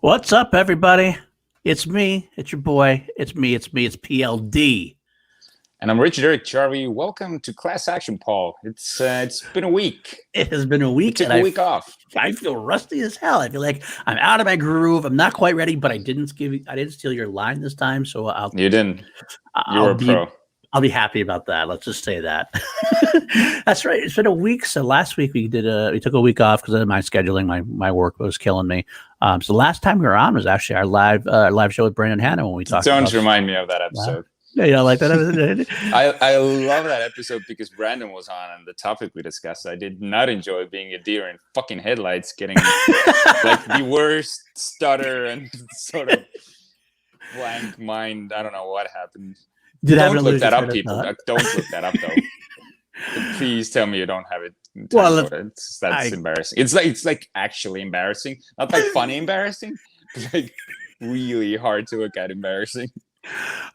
What's up, everybody? It's me. It's your boy. It's me. It's PLD. And I'm Richard Eric Jarvie. Welcome to Class Action, Paul. It's been a week. It has been a We week, took and a week off. I feel rusty as hell. I feel like I'm out of my groove. I'm not quite ready, but I didn't steal your line this time, so You didn't. You were I'll a be pro. I'll be happy about that. Let's just say that. That's right. It's been a week. So last week we took a week off because of my scheduling. My work was killing me. So the last time we were on was actually our live show with Brandon Hanna when we talked. Don't remind me of that episode. Yeah, you know, like that. I love that episode because Brandon was on and the topic we discussed. I did not enjoy being a deer in fucking headlights, getting like the worst stutter and sort of blank mind. I don't know what happened. Don't look that up, people. Don't look that up, though. Please tell me you don't have it. Well, that's embarrassing. It's like actually embarrassing, not like funny embarrassing, but like really hard to look at embarrassing.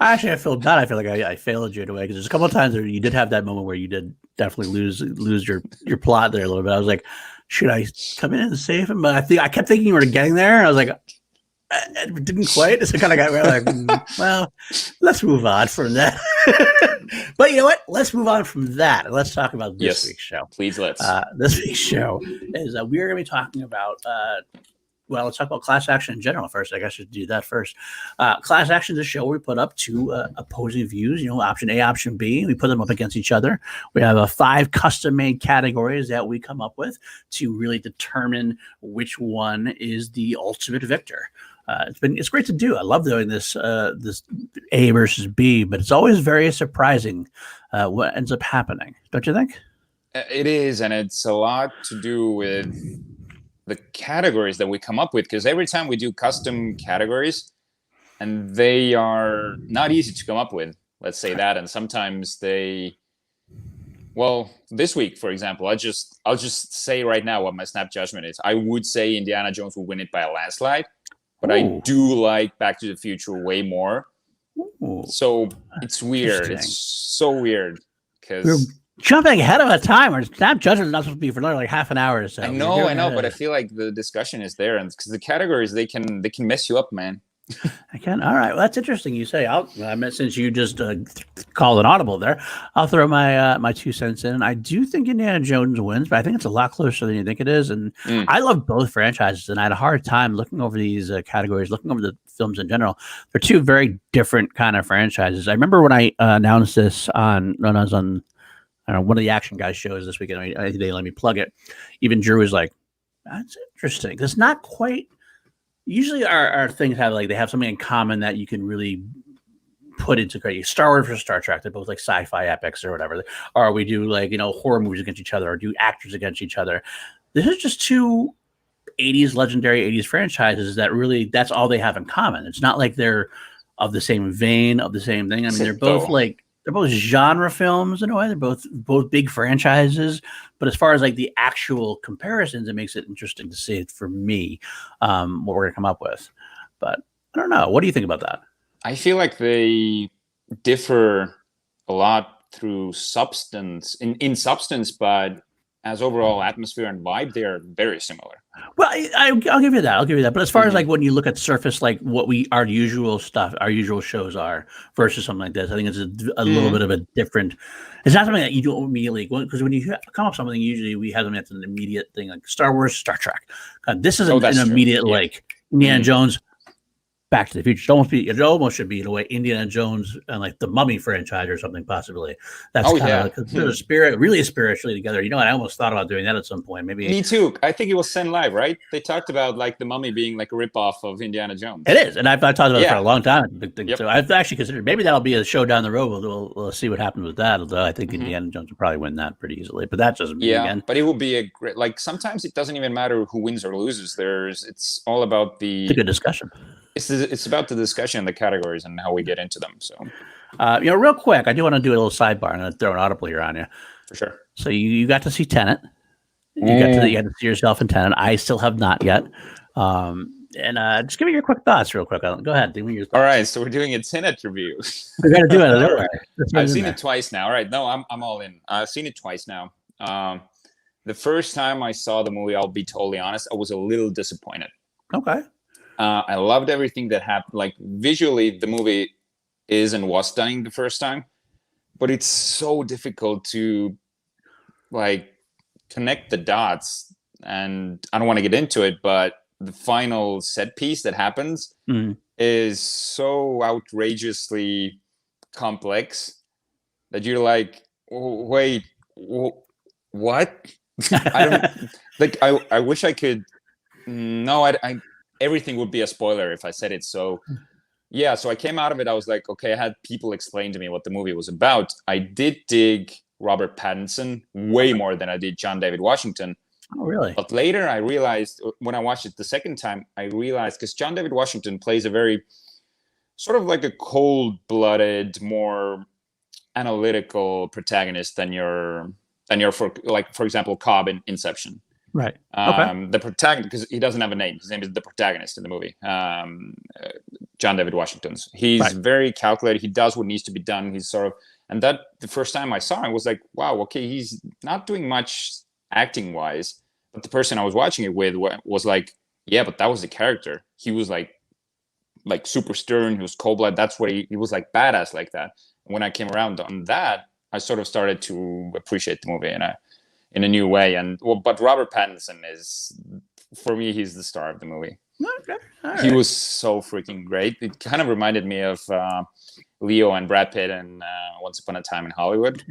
Actually, I feel bad. I feel like I failed you in a way because there's a couple of times where you did have that moment where you did definitely lose your plot there a little bit. I was like, should I come in and save him? But I kept thinking you were getting there, and I was like, it didn't quite. So kind of got like, well, let's move on from that. But you know what? Let's move on from that and let's talk about this week's show. Please, let's. This week's show is we're going to be talking about. Well, let's talk about Class Action in general first. I guess I should do that first. Class Action is a show where we put up two opposing views, option A, option B. We put them up against each other. We have 5 custom-made categories that we come up with to really determine which one is the ultimate victor. It's great to do. I love doing this A versus B, but it's always very surprising what ends up happening. Don't you think? It is, and it's a lot to do with the categories that we come up with, because every time we do custom categories, and they are not easy to come up with, let's say that, and sometimes this week, for example, I'll just say right now what my snap judgment is. I would say Indiana Jones will win it by a landslide, but I do like Back to the Future way more. So it's weird. It's so weird because jumping ahead of a time, or snap judgment is not supposed to be for another like half an hour or so. I know, but I feel like the discussion is there, and because the categories they can mess you up, man. I can. All right, well, that's interesting. You say. Since you just called an audible there, I'll throw my 2 cents in. I do think Indiana Jones wins, but I think it's a lot closer than you think it is. And I love both franchises, and I had a hard time looking over these categories, looking over the films in general. They're two very different kind of franchises. I remember when I announced this when I was on one of the Action Guys shows this weekend. They let me plug it. Even Drew was like, "That's interesting." It's not quite. Usually our things have they have something in common that you can really put into great. Star Wars or Star Trek, they're both like sci-fi epics or whatever. Or we do horror movies against each other, or do actors against each other. This is just two 80s legendary 80s franchises that really that's all they have in common. It's not like they're of the same vein, of the same thing. I mean, they're both genre films in a way. They're both big franchises, but as far as the actual comparisons, it makes it interesting to see it for me, what we're gonna come up with. But I don't know. What do you think about that? I feel like they differ a lot through substance, in substance, but as overall atmosphere and vibe, they are very similar. Well, I'll give you that. But as far as when you look at surface, what our usual shows are versus something like this, I think it's a little bit of a different. It's not something that you do immediately, because when you come up with something, usually we have something that's an immediate thing, like Star Wars, Star Trek. This is an immediate Indiana Jones, Back to the Future. It almost should be in a way Indiana Jones and the Mummy franchise or something possibly. That's there's a spirit, really spiritually together. I almost thought about doing that at some point. Maybe me too. I think it was Sen Live, right? They talked about the Mummy being a ripoff of Indiana Jones. It is, and I've talked about it for a long time. So I've actually considered maybe that'll be a show down the road. We'll see what happens with that. Although I think Indiana Jones will probably win that pretty easily. But that's just me again. But it will be a great. Sometimes it doesn't even matter who wins or loses. It's all about it's a good discussion. It's about the discussion and the categories and how we get into them. So, real quick, I do want to do a little sidebar. I'm going to throw an audible here on you. For sure. So you got to see Tenet. You got to see yourself in Tenet. I still have not yet. And just give me your quick thoughts real quick. Go ahead. Give me your thoughts. All right. So we're doing a Tenet review. We got to do it. I've seen it twice now. All right. No, I'm all in. I've seen it twice now. The first time I saw the movie, I'll be totally honest, I was a little disappointed. Okay. I loved everything that happened. Like visually, the movie is and was stunning the first time, but it's so difficult to like connect the dots. And I don't want to get into it, but the final set piece that happens is so outrageously complex that you're like, wait, what? I don't like. I wish I could. No, I everything would be a spoiler if I said it. So yeah, so I came out of it. I was like, okay, I had people explain to me what the movie was about. I did dig Robert Pattinson way more than I did John David Washington. Oh, really? But later I realized, when I watched it the second time, I realized because John David Washington plays a very sort of like a cold-blooded, more analytical protagonist than your for example, Cobb in Inception. Right. Okay. The protagonist, because he doesn't have a name. His name is the protagonist in the movie. John David Washington's. He's very calculated. He does what needs to be done. He's sort of, and that the first time I saw him was like, wow, okay, he's not doing much acting wise. But the person I was watching it with was like, yeah, but that was the character. He was like super stern. He was cold blooded. That's what he was like, badass like that. And when I came around on that, I sort of started to appreciate the movie in a new way. And but Robert Pattinson is, for me, he's the star of the movie. Okay. He was so freaking great. It kind of reminded me of Leo and Brad Pitt and Once Upon a Time in Hollywood.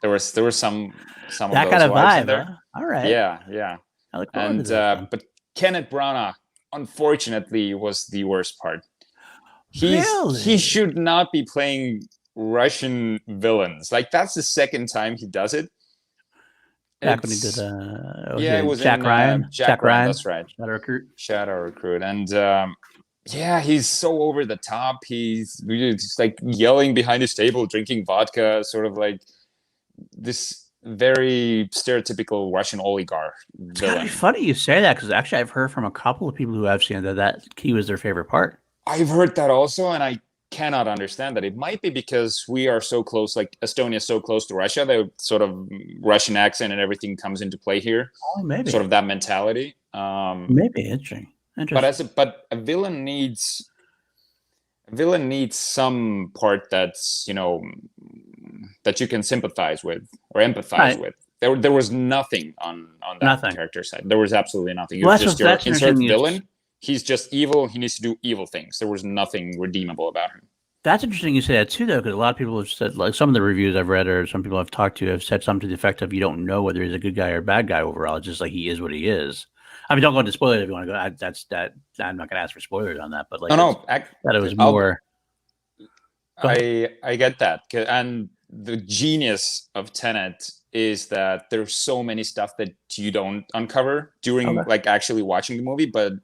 There was some of that those kind of vibes vibe in there. Huh? All right. Yeah. I look forward to that, but Kenneth Branagh, unfortunately, was the worst part. Really? He should not be playing Russian villains. Like, that's the second time he does it. Back when he did, it was Jack Ryan. Jack Ryan, that's right. Shadow Recruit. And yeah, he's so over the top. He's just like yelling behind his table, drinking vodka, sort of like this very stereotypical Russian oligarch villain. It's funny you say that, because actually I've heard from a couple of people who have seen that he was their favorite part. I've heard that also, and I cannot understand that. It might be because we are so close, like Estonia is so close to Russia, the sort of Russian accent and everything comes into play here. Oh, maybe. Sort of that mentality. Maybe interesting. But a villain needs some part that's, that you can sympathize with or empathize with. There was nothing on that character side. There was absolutely nothing. He was just your insert villain. He's just evil. He needs to do evil things. There was nothing redeemable about him. That's interesting you say that too, though, because a lot of people have said, like some of the reviews I've read or some people I've talked to have said something to the effect of, you don't know whether he's a good guy or a bad guy overall. It's just like he is what he is. I mean, don't go into spoilers if you want to go. I'm not going to ask for spoilers on that, but like, that it was more. I get that, and the genius of Tenet is that there's so many stuff that you don't uncover during like actually watching the movie, but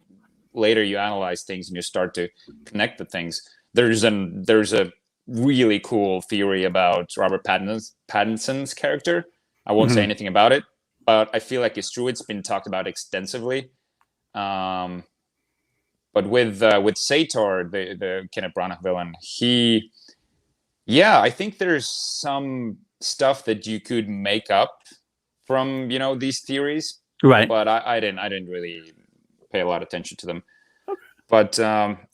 later you analyze things and you start to connect the things. There's a really cool theory about Robert Pattinson's character. I won't say anything about it, but I feel like it's true. It's been talked about extensively. But with Sator, the Kenneth Branagh villain, I think there's some stuff that you could make up from these theories, right? But I didn't really pay a lot of attention to them. Okay. But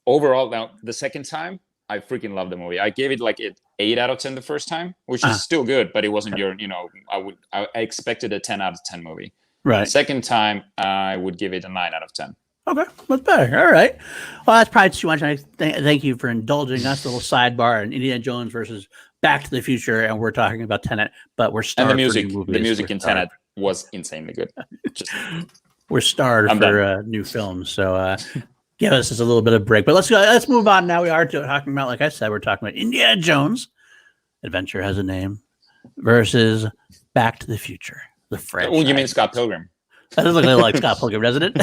overall, now the second time, I freaking loved the movie. I gave it like an 8 out of 10 the first time, which is still good, but it wasn't I expected a 10 out of 10 movie. Right. Second time, I would give it a 9 out of 10. Okay, that's better. All right. Well, that's probably too much. I thank you for indulging us. A little sidebar and Indiana Jones versus Back to the Future, and we're talking about Tenet, but we're starved. And the music in Tenet was insanely good. We're starved for new films, so give us just a little bit of break. But let's move on now. We are talking about, like I said, we're talking about Indiana Jones, Adventure Has a Name, versus Back to the Future, the franchise. Oh, you mean Scott Pilgrim? That does look like Scott Pilgrim, doesn't it?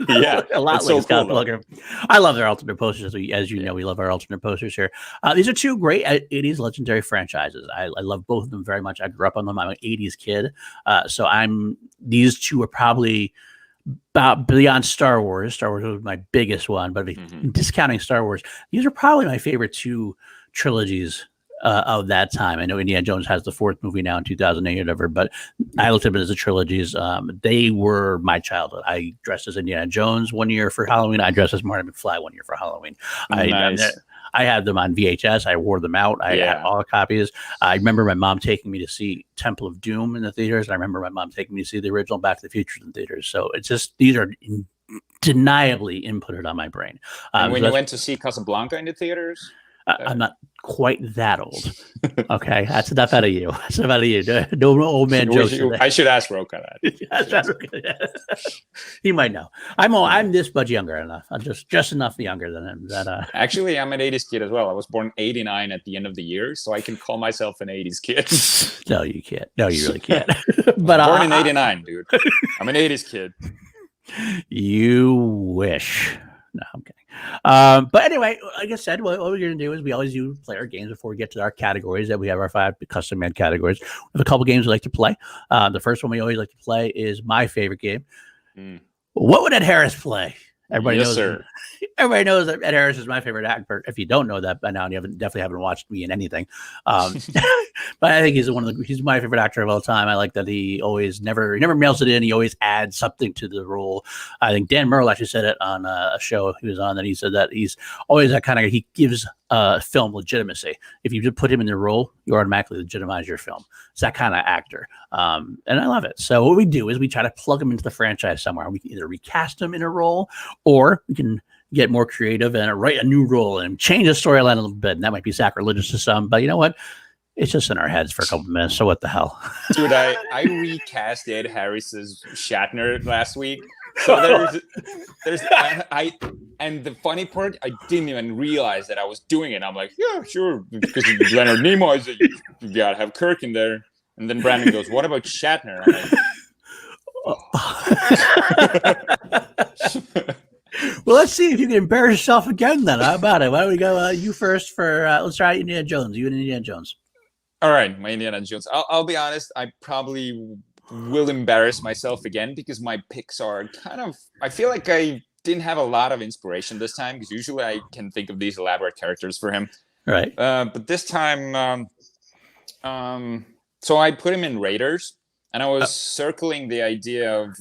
Yeah, a lot like Scott Pilgrim. I love their alternate posters. As you know, we love our alternate posters here. These are two great 80s legendary franchises. I love both of them very much. I grew up on them. I'm an 80s kid. So these two are probably about beyond Star Wars. Star Wars was my biggest one, but discounting Star Wars, these are probably my favorite two trilogies of that time. I know Indiana Jones has the fourth movie now in 2008 or whatever, but I looked at it as the trilogies. They were my childhood. I dressed as Indiana Jones one year for Halloween. I dressed as Marty McFly one year for Halloween. Nice. I had them on VHS. I wore them out. I had all the copies. I remember my mom taking me to see Temple of Doom in the theaters. And I remember my mom taking me to see the original Back to the Future in theaters. So it's just, these are undeniably inputted on my brain. And when you went to see Casablanca in the theaters? I'm not quite that old. Okay, that's enough out of you. That's enough out of you. No old man jokes. I should ask Roka that. He might know. I'm this much younger enough. I'm just enough younger than him. That Actually, I'm an 80s kid as well. I was born 89 at the end of the year, so I can call myself an 80s kid. No, you can't. No, you really can't. But born in 89, dude. I'm an 80s kid. You wish. No, I'm kidding. But anyway, like I said, what we're going to do is we always do play our games before we get to our categories. That we have our 5 custom-made categories. We have a couple games we like to play. The first one we always like to play is my favorite game. What would Ed Harris play? Everybody knows. Sir. Everybody knows that Ed Harris is my favorite actor. If you don't know that by now, you definitely haven't watched me in anything. But I think he's my favorite actor of all time. I like that he always never mails it in. He always adds something to the role. I think Dan Merle actually said it on a show he was on, that he said that he's always that kind of, he gives film legitimacy. If you just put him in the role, you automatically legitimize your film. It's that kind of actor. And I love it. So what we do is we try to plug him into the franchise somewhere. We can either recast him in a role, or we can get more creative and write a new role and change the storyline a little bit. And that might be sacrilegious to some, but you know what? It's just in our heads for a couple of minutes. So what the hell? Dude, I recast Ed Harris's Shatner last week. So and the funny part, I didn't even realize that I was doing it. I'm like, yeah, sure, because Leonard Nimoy, you gotta have Kirk in there. And then Brandon goes, what about Shatner? I'm like, well, let's see if you can embarrass yourself again then. How about it? Why don't we go you first for, let's try Indiana Jones. You and Indiana Jones. All right, my Indiana Jones. I'll be honest, I probably will embarrass myself again because my picks are kind of, I feel like I didn't have a lot of inspiration this time, because usually I can think of these elaborate characters for him. Right. But this time, so I put him in Raiders, and I was circling the idea of,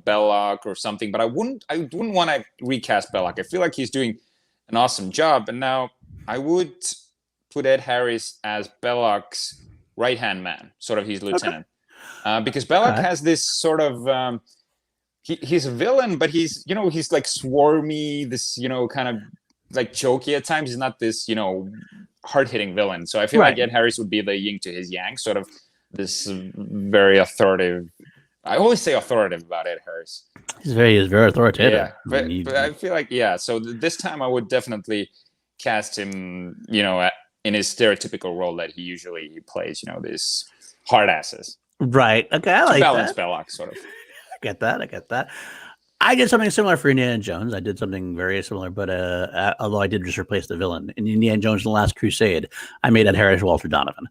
Belloc or something, but I wouldn't want to recast Belloc. I feel like he's doing an awesome job. And now I would put Ed Harris as Belloc's right-hand man, sort of his lieutenant. Because Belloc has this sort of, he's a villain, but he's like swarmy, this, kind of like jokey at times. He's not this, hard-hitting villain. So I feel like Ed Harris would be the yin to his yang, sort of this very authoritative. I always say authoritative about Ed Harris. He's very authoritative. Yeah, but I feel like, so this time I would definitely cast him, in his stereotypical role that he usually plays, these hard asses. Right. Okay, I like balance that. Belloc, sort of. I get that. I did something similar for Indiana Jones. I did something very similar, but although I did just replace the villain. In Indiana Jones and the Last Crusade, I made Ed Harris Walter Donovan.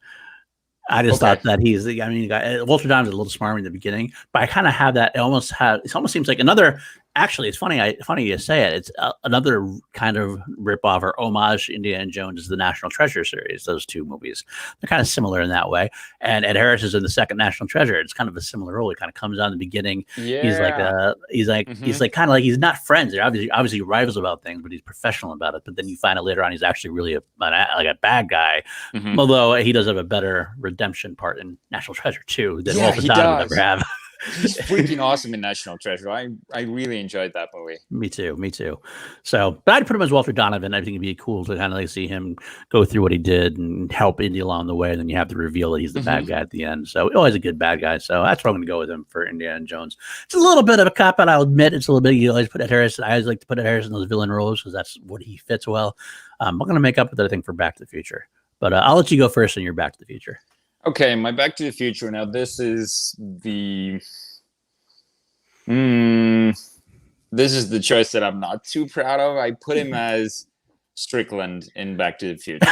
I just thought that Walter Donovan's a little smarmy in the beginning, but I kind of have that. It almost seems like another. Actually, it's funny. Funny you say it. It's another kind of ripoff or homage to Indiana Jones' The National Treasure series. Those two movies, they're kind of similar in that way. And Ed Harris is in the second National Treasure. It's kind of a similar role. He kind of comes out in the beginning. Yeah. He's like kind of like, he's not friends. They're obviously rivals about things, but he's professional about it. But then you find out later on he's actually really a bad guy. Mm-hmm. Although he does have a better redemption part in National Treasure too than Walter Donovan ever have. He's freaking awesome in National Treasure. I really enjoyed that movie. Me too. So, but I'd put him as Walter Donovan. I think it'd be cool to kind of like see him go through what he did and help Indy along the way. And then you have to reveal that he's the bad guy at the end. So always a good bad guy. So that's where I'm going to go with him for Indiana Jones. It's a little bit of a cop out. I'll admit it's a little bit. You always put Ed Harris. I always like to put Ed Harris in those villain roles because that's what he fits well. I'm going to make up with it, I think, for Back to the Future. But I'll let you go first on your Back to the Future. Okay, my Back to the Future. Now this is the. This is the choice that I'm not too proud of. I put him as Strickland in Back to the Future.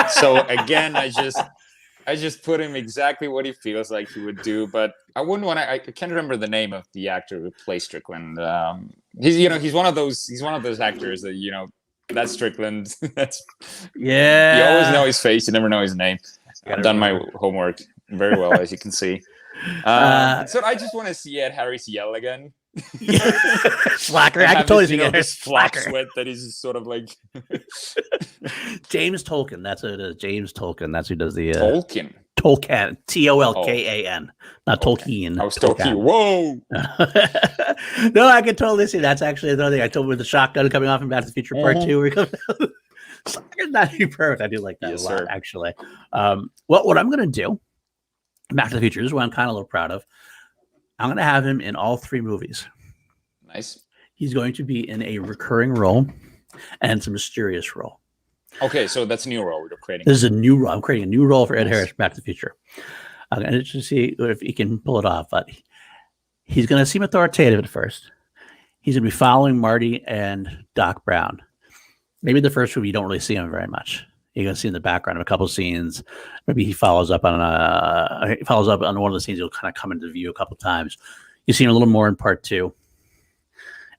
So again, I just put him exactly what he feels like he would do. But I wouldn't want to. I can't remember the name of the actor who plays Strickland. He's one of those actors that That's Strickland. That's Yeah. you always know his face, you never know his name. I've done my remember. homework very well, as you can see. So I just want to see Ed Harris yell again. Slacker. And I can have totally this, see it. this flop Slacker. sweat that is sort of like James Tolkien. That's what it is. James Tolkien. That's who does the Tolkien. Tolkien. Tolkan. Not Tolkien. I was Tolkien. Whoa. No, I can totally see. That's actually another thing I told with the shotgun coming off in Back to the Future Part 2. Where Slacker's not perfect. I do like that a lot, actually. Well, what I'm going to do, Back to the Future, this is what I'm kind of a little proud of. I'm going to have him in all 3 movies. Nice. He's going to be in a recurring role and it's a mysterious role. Okay, so that's a new role we're creating. This is a new role. I'm creating a new role for Ed Harris, Back to the Future. I'm going to see if he can pull it off. But he's going to seem authoritative at first. He's going to be following Marty and Doc Brown. Maybe the first movie you don't really see him very much. You're going to see in the background of a couple of scenes. Maybe he follows up on one of the scenes. He'll kind of come into view a couple of times. You see him a little more in Part 2, and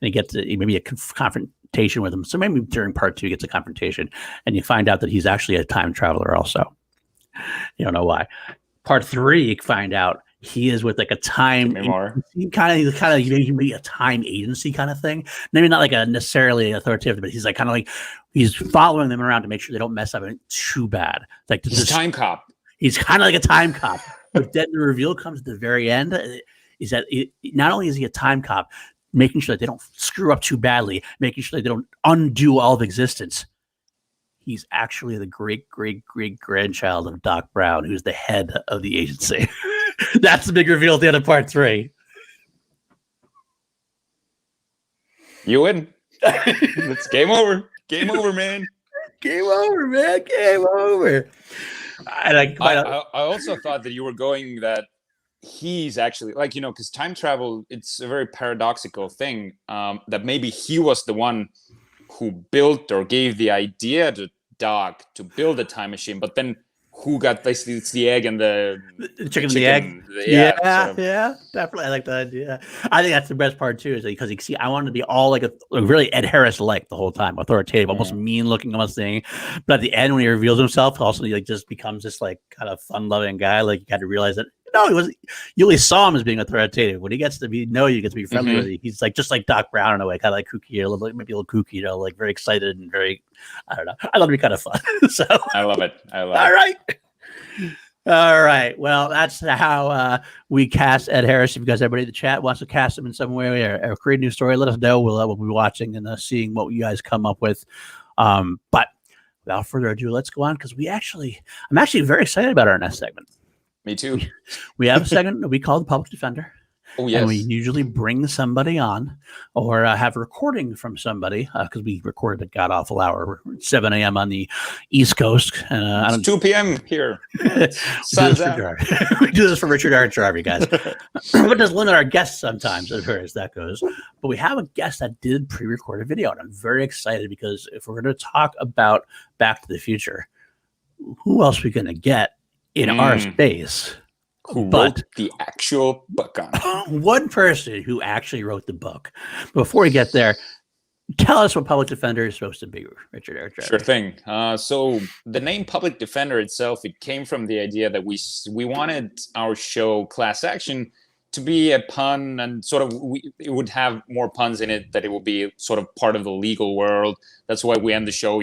you get to maybe a confrontation with him. So maybe during Part 2, he gets a confrontation, and you find out that he's actually a time traveler. Also, you don't know why. Part 3, you find out he is with like a time kind of maybe a time agency kind of thing. Maybe not like a necessarily authoritative, but he's like kind of like he's following them around to make sure they don't mess up too bad. Like he's a time cop. He's kind of like a time cop. But then the reveal comes at the very end is that not only is he a time cop, making sure that they don't screw up too badly, making sure that they don't undo all of existence. He's actually the great-great-great-grandchild of Doc Brown, who's the head of the agency. That's the big reveal at the end of Part 3. You win. It's game over. Game over, man. Game over, man. Game over. I also thought that you were going that he's actually like, because time travel, it's a very paradoxical thing, that maybe he was the one who built or gave the idea to Doc to build a time machine, but then who got this? It's the egg and the chicken and the egg. Yeah, definitely. I like that idea. I think that's the best part too, is because you see, I wanted to be all like a really Ed Harris like the whole time, authoritative, almost mean looking, almost thing. But at the end, when he reveals himself, also he like just becomes this like kind of fun loving guy. Like you got to realize that. No, he was. You only saw him as being authoritative. When he gets to be you get to be friendly with him. He's like just like Doc Brown in a way, kind of like kooky, a little, maybe a little kooky, like very excited and very. I don't know. I love to be kind of fun. So I love it. All right. Well, that's how we cast Ed Harris. If you guys, everybody in the chat wants to cast him in some way or create a new story, let us know. We'll be watching and seeing what you guys come up with. But without further ado, let's go on because I'm actually very excited about our next segment. Me too. We have a segment that we call the Public Defender. Oh, yes. And we usually bring somebody on or have a recording from somebody because we recorded a god-awful hour, 7 a.m. on the East Coast. And it's 2 p.m. here. We do this for Richard R. Jarvie, guys. We just limit our guests sometimes as far as that goes. But we have a guest that did pre-record a video, and I'm very excited because if we're going to talk about Back to the Future, who else are we going to get in our space? Who wrote the actual book on it. One person who actually wrote the book. Before we get there, tell us what Public Defender is supposed to be, Richard R. Jarvie. Sure thing. So the name Public Defender itself, it came from the idea that we wanted our show Class Action to be a pun, and sort of it would have more puns in it, that it would be sort of part of the legal world. That's why we end the show,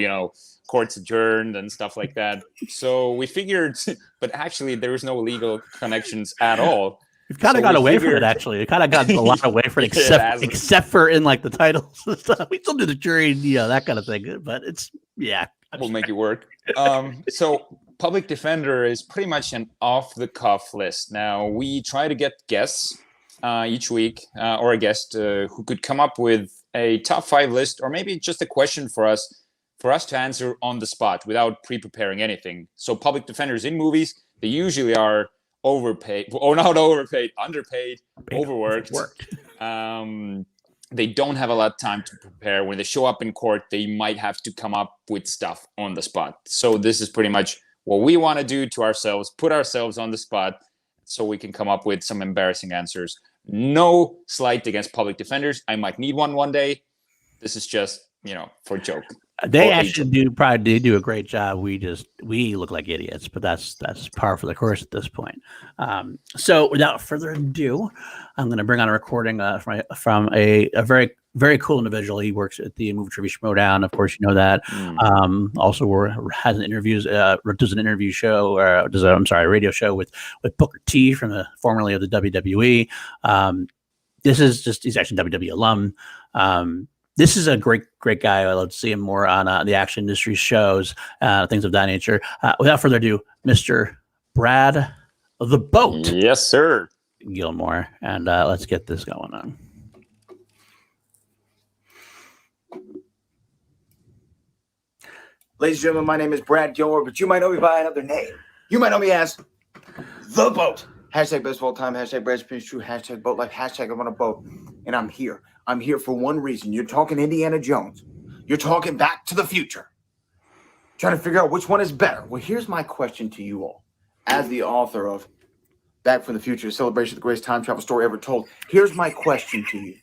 courts adjourned and stuff like that. So we figured, but actually there is no legal connections at all. We've kind of got away from it, actually. We kind of got a lot away from it, except for in like the titles and stuff. We still do the jury, that kind of thing. But we'll make it work. So Public Defender is pretty much an off-the-cuff list. Now we try to get guests each week, or a guest who could come up with a top 5 list, or maybe just a question for us to answer on the spot without pre-preparing anything. So public defenders in movies, they usually are overpaid, or not overpaid, underpaid, overworked. They don't have a lot of time to prepare. When they show up in court, they might have to come up with stuff on the spot. So this is pretty much what we want to do to ourselves, put ourselves on the spot so we can come up with some embarrassing answers. No slight against public defenders. I might need one day. This is just, for joke. They Or actually agent. they do a great job. We look like idiots, but that's par for the course at this point. So without further ado, I'm going to bring on a recording from a very very cool individual. He works at the Movie Trivia Schmodown. Of course, you know that. Also, has an interviews does an interview show or a radio show with Booker T from the formerly of the WWE. He's actually a WWE alum. This is a great guy. I love to see him more on the action industry shows, things of that nature. Without further ado, Mr. Brad the Boat. Yes, sir. Gilmore. And let's get this going on. Ladies and gentlemen, my name is Brad Gilmore, but you might know me by another name. You might know me as The Boat. Hashtag best of all time, hashtag Brad's Prince True, hashtag boat life, hashtag I'm on a boat. And I'm here. I'm here for one reason. You're talking Indiana Jones. You're talking Back to the Future. Trying to figure out which one is better. Well, here's my question to you all. As the author of Back from the Future, a celebration of the greatest time travel story ever told, here's my question to you.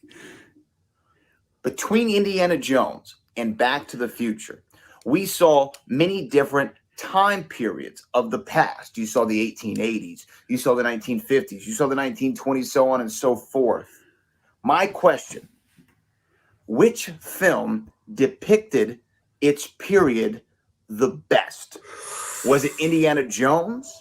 Between Indiana Jones and Back to the Future, we saw many different time periods of the past. You saw the 1880s, you saw the 1950s, you saw the 1920s, so on and so forth. My question, which film depicted its period the best? Was it Indiana Jones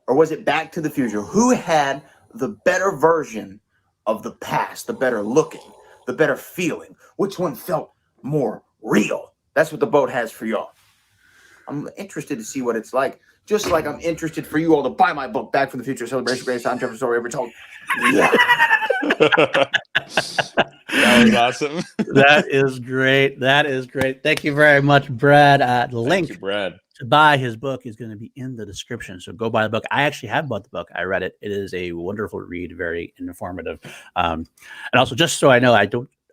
or was it Back to the Future? Who had the better version of the past, the better looking, the better feeling? Which one felt more real? That's what The Boat has for y'all. I'm interested to see what it's like. Just like I'm interested for you all to buy my book, Back from the Future, Celebration of the Greatest Time Travel Story Ever Told. Yeah. That was awesome. That is great. That is great. Thank you very much, Brad. The link Thank you, Brad. to buy his book is going to be in the description. So go buy the book. I actually have bought the book. I read it. It is a wonderful read, very informative. And also, just so I know,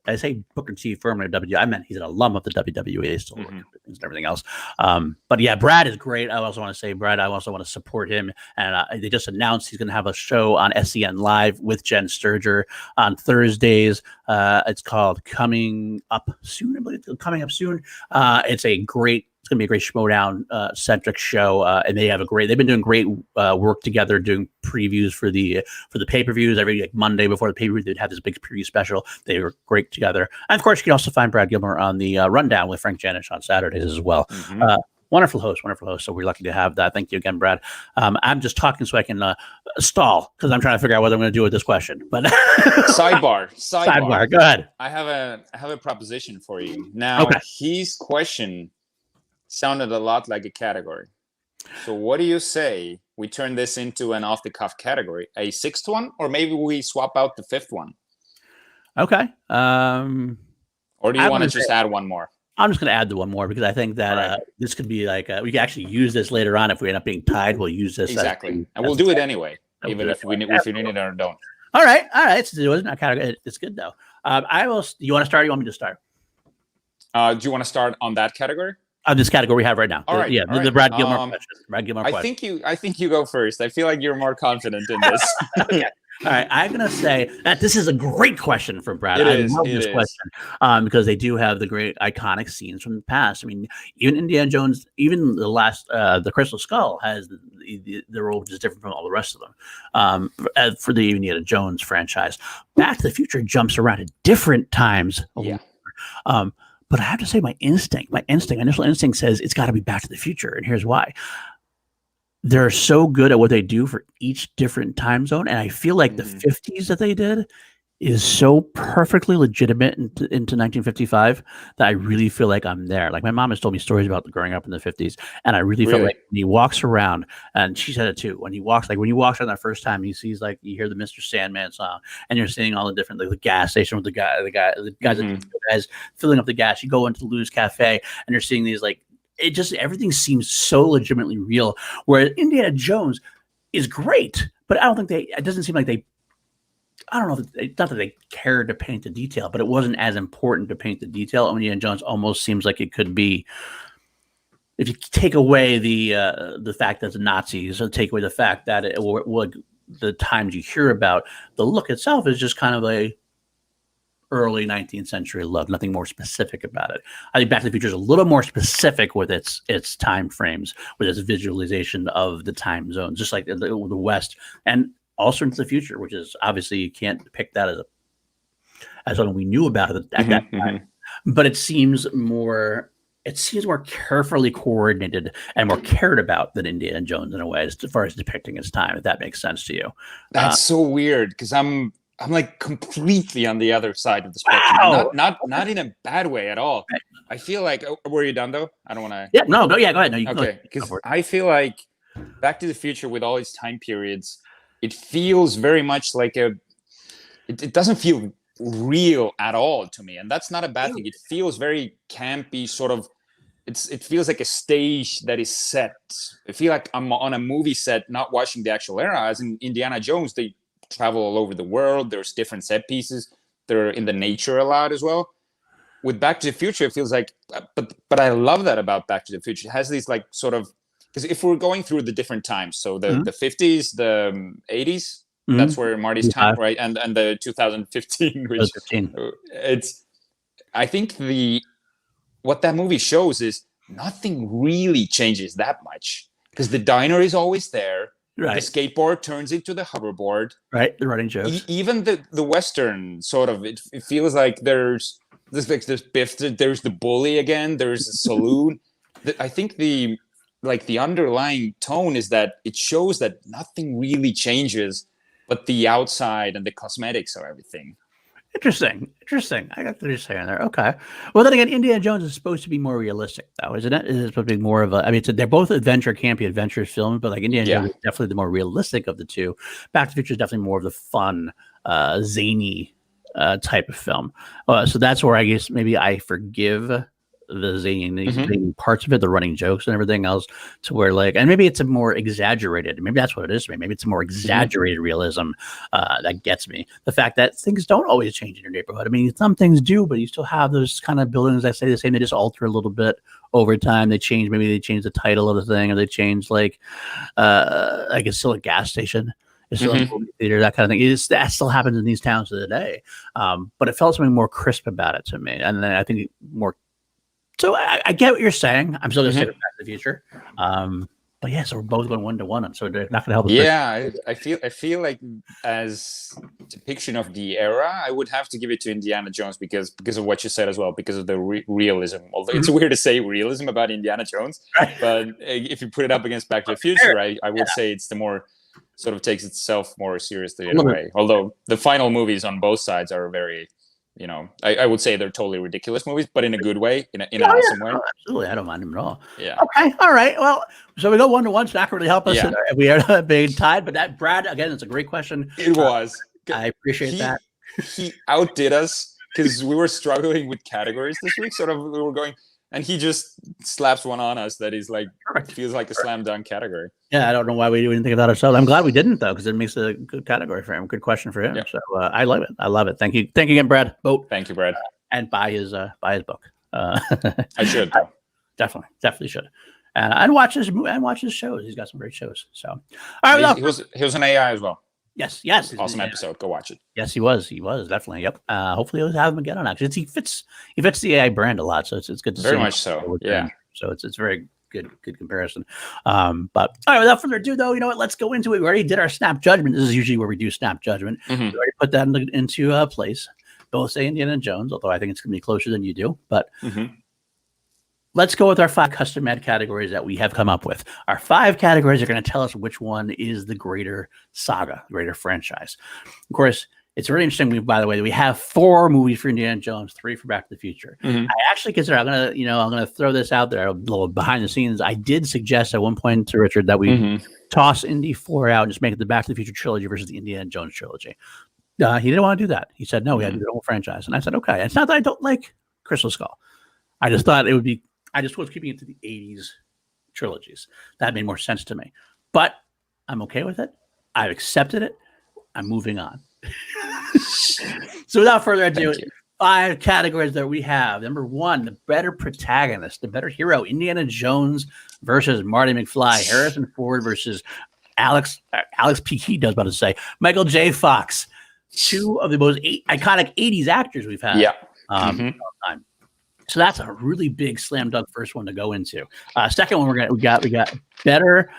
I say Booker T formerly of WWE. I meant he's an alum of the WWE. They still work and everything else. But yeah, Brad is great. I also want to say, Brad, I also want to support him. And they just announced he's going to have a show on SEN Live with Jen Sturger on Thursdays. It's called Coming Up Soon. I believe it's Coming Up Soon. It's going to be a great Schmodown centric show, and they've been doing great work together, doing previews for the pay-per-views every Monday before the pay-per-view. They'd have this big preview special. They were great together, and of course, you can also find Brad Gilmore on the Rundown with Frank Janish on Saturdays as well. Wonderful host. So we're lucky to have that. Thank you again, Brad. I'm just talking so I can stall because I'm trying to figure out what I'm going to do with this question. But sidebar. Go ahead. I have a proposition for you. Now, his question sounded a lot like a category. So what do you say we turn this into an off-the-cuff category, a sixth one, or maybe we swap out the fifth one? Okay. Or do you want to just add one more? I'm just going to add the one more because I think that this could be like we can actually use this later on if we end up being tied. We'll use this exactly, and we'll do it anyway, even if we need it or don't. All right. It's good though. I will. You want to start? Or you want me to start? Do you want to start on that category? This category we have right now. All right. The Brad Gilmore question. Brad Gilmore question. I think you go first. I feel like you're more confident in this. Okay. All right. I'm going to say that this is a great question from Brad. I love this question because they do have the great iconic scenes from the past. I mean, even Indiana Jones, even the last, the Crystal Skull has the role which is different from all the rest of them. For the Indiana Jones franchise, Back to the Future jumps around at different times. Yeah. But I have to say my initial instinct says it's got to be Back to the Future. And here's why. They're so good at what they do for each different time zone. And I feel like the 50s that they did is so perfectly legitimate into 1955 that I really feel like I'm there. Like my mom has told me stories about growing up in the 50s. And I really felt like when he walks around, and she said it too, when he walks around that first time, he sees like, you hear the Mr. Sandman song and you're seeing all the different, like the gas station with the guys filling up the gas. You go into Lou's Cafe and you're seeing these like, everything seems so legitimately real. Whereas Indiana Jones is great, but it doesn't seem like I don't know. Not that they cared to paint the detail, but it wasn't as important to paint the detail. Indiana Jones almost seems like it could be, if you take away the fact that it's Nazis, or take away the fact that the times you hear about, the look itself is just kind of early 19th century look, nothing more specific about it. I think Back to the Future is a little more specific with its time frames, with its visualization of the time zones, just like the West, and also into the future, which is obviously you can't depict that as something we knew about it at that time. But it seems more carefully coordinated and more cared about than Indiana Jones in a way, as far as depicting its time, if that makes sense to you. That's so weird, because I'm like completely on the other side of the spectrum. Wow. Not in a bad way at all. I feel like, were you done though? I don't want to. Yeah, no, go ahead. No, okay, because I feel like Back to the Future, with all its time periods, it feels very much like it doesn't feel real at all to me, and that's not a bad thing. It feels very campy, sort of. It feels like a stage that is set. I feel like I'm on a movie set, not watching the actual era. As in Indiana Jones, they travel all over the world. There's different set pieces. They're in the nature a lot as well. With Back to the Future, it feels like, but I love that about Back to the Future. It has these like sort of, because if we're going through the different times, so the 50s, the 80s, that's where Marty's time, right, and the 2015, which it's, I think what that movie shows is nothing really changes that much, because the diner is always there. Right. The skateboard turns into the hoverboard. Right. The running jokes. Even the Western sort of, it feels like there's Biff, there's the bully again. There's a saloon. I think the underlying tone is that it shows that nothing really changes, but the outside and the cosmetics of everything. Interesting. I got what you're saying there. Okay. Well, then again, Indiana Jones is supposed to be more realistic, though, isn't it? It's supposed to be more of a. I mean, they're both campy adventure films, but like Indiana Jones is definitely the more realistic of the two. Back to the Future is definitely more of the fun, zany type of film. So that's where I guess maybe I forgive the zany parts of it, the running jokes and everything else, to where like, and maybe it's a more exaggerated, maybe that's what it is to me. Maybe it's a more exaggerated realism that gets me. The fact that things don't always change in your neighborhood. I mean, some things do, but you still have those kind of buildings that stay the same. They just alter a little bit over time. Maybe they change the title of the thing, or they change like it's still a gas station. It's still a movie theater, that kind of thing. That still happens in these towns today. But it felt something more crisp about it to me. And then I think more. So I get what you're saying. I'm still going to say Back to the Future. But yeah, so we're both going 1-to-1. So they're not going to help us. Yeah, I feel like as depiction of the era, I would have to give it to Indiana Jones because of what you said as well, because of the realism. Although it's weird to say realism about Indiana Jones, but if you put it up against Back to the Future, I would say it's the more sort of takes itself more seriously in a way. Although the final movies on both sides are very. I would say they're totally ridiculous movies, but in a good way, in an awesome way. Absolutely, I don't mind them at all. Yeah. Okay. All right. Well, so we go 1-to-1. It's not going to really help us. Yeah. We are being tied, but that Brad again, it's a great question. It was. I appreciate that. He outdid us because we were struggling with categories this week. Sort of, we were going. And he just slaps one on us that is like feels like a slam dunk category. Yeah, I don't know why we didn't think of that ourselves. I'm glad we didn't though, because it makes a good category for him. Good question for him. Yeah. So I love it. I love it. Thank you again, Brad. Boat. Thank you, Brad. And buy his book. I should. Definitely should. And watch his shows. He's got some great shows. So all right, he was an AI as well. Yes. Awesome episode. Go watch it. Yes, he was definitely. Yep. Hopefully we'll have him again on that. He fits the AI brand a lot, so it's good to see. Very much so. Yeah. So it's very good comparison. But all right, without further ado, though, you know what? Let's go into it. We already did our snap judgment. This is usually where we do snap judgment. We already put that into place. Both say Indiana Jones, although I think it's going to be closer than you do. But let's go with our 5 custom-made categories that we have come up with. Our 5 categories are going to tell us which one is the greater saga, greater franchise. Of course, it's really interesting. By the way, we have 4 movies for Indiana Jones, 3 for Back to the Future. I actually consider I'm gonna throw this out there a little behind the scenes. I did suggest at one point to Richard that we toss Indy 4 out and just make it the Back to the Future trilogy versus the Indiana Jones trilogy. He didn't want to do that. He said no, we had to do the whole franchise, and I said okay. It's not that I don't like Crystal Skull. I just thought it would be. I just was keeping it to the 80s trilogies. That made more sense to me. But I'm okay with it. I've accepted it. I'm moving on. So without further ado, 5 categories that we have. Number 1, the better protagonist, the better hero. Indiana Jones versus Marty McFly. Harrison Ford versus Alex P. He does about to say Michael J. Fox. two of the most iconic 80s actors we've had. Yeah. In all time. So that's a really big slam dunk first one to go into. Second one we got better,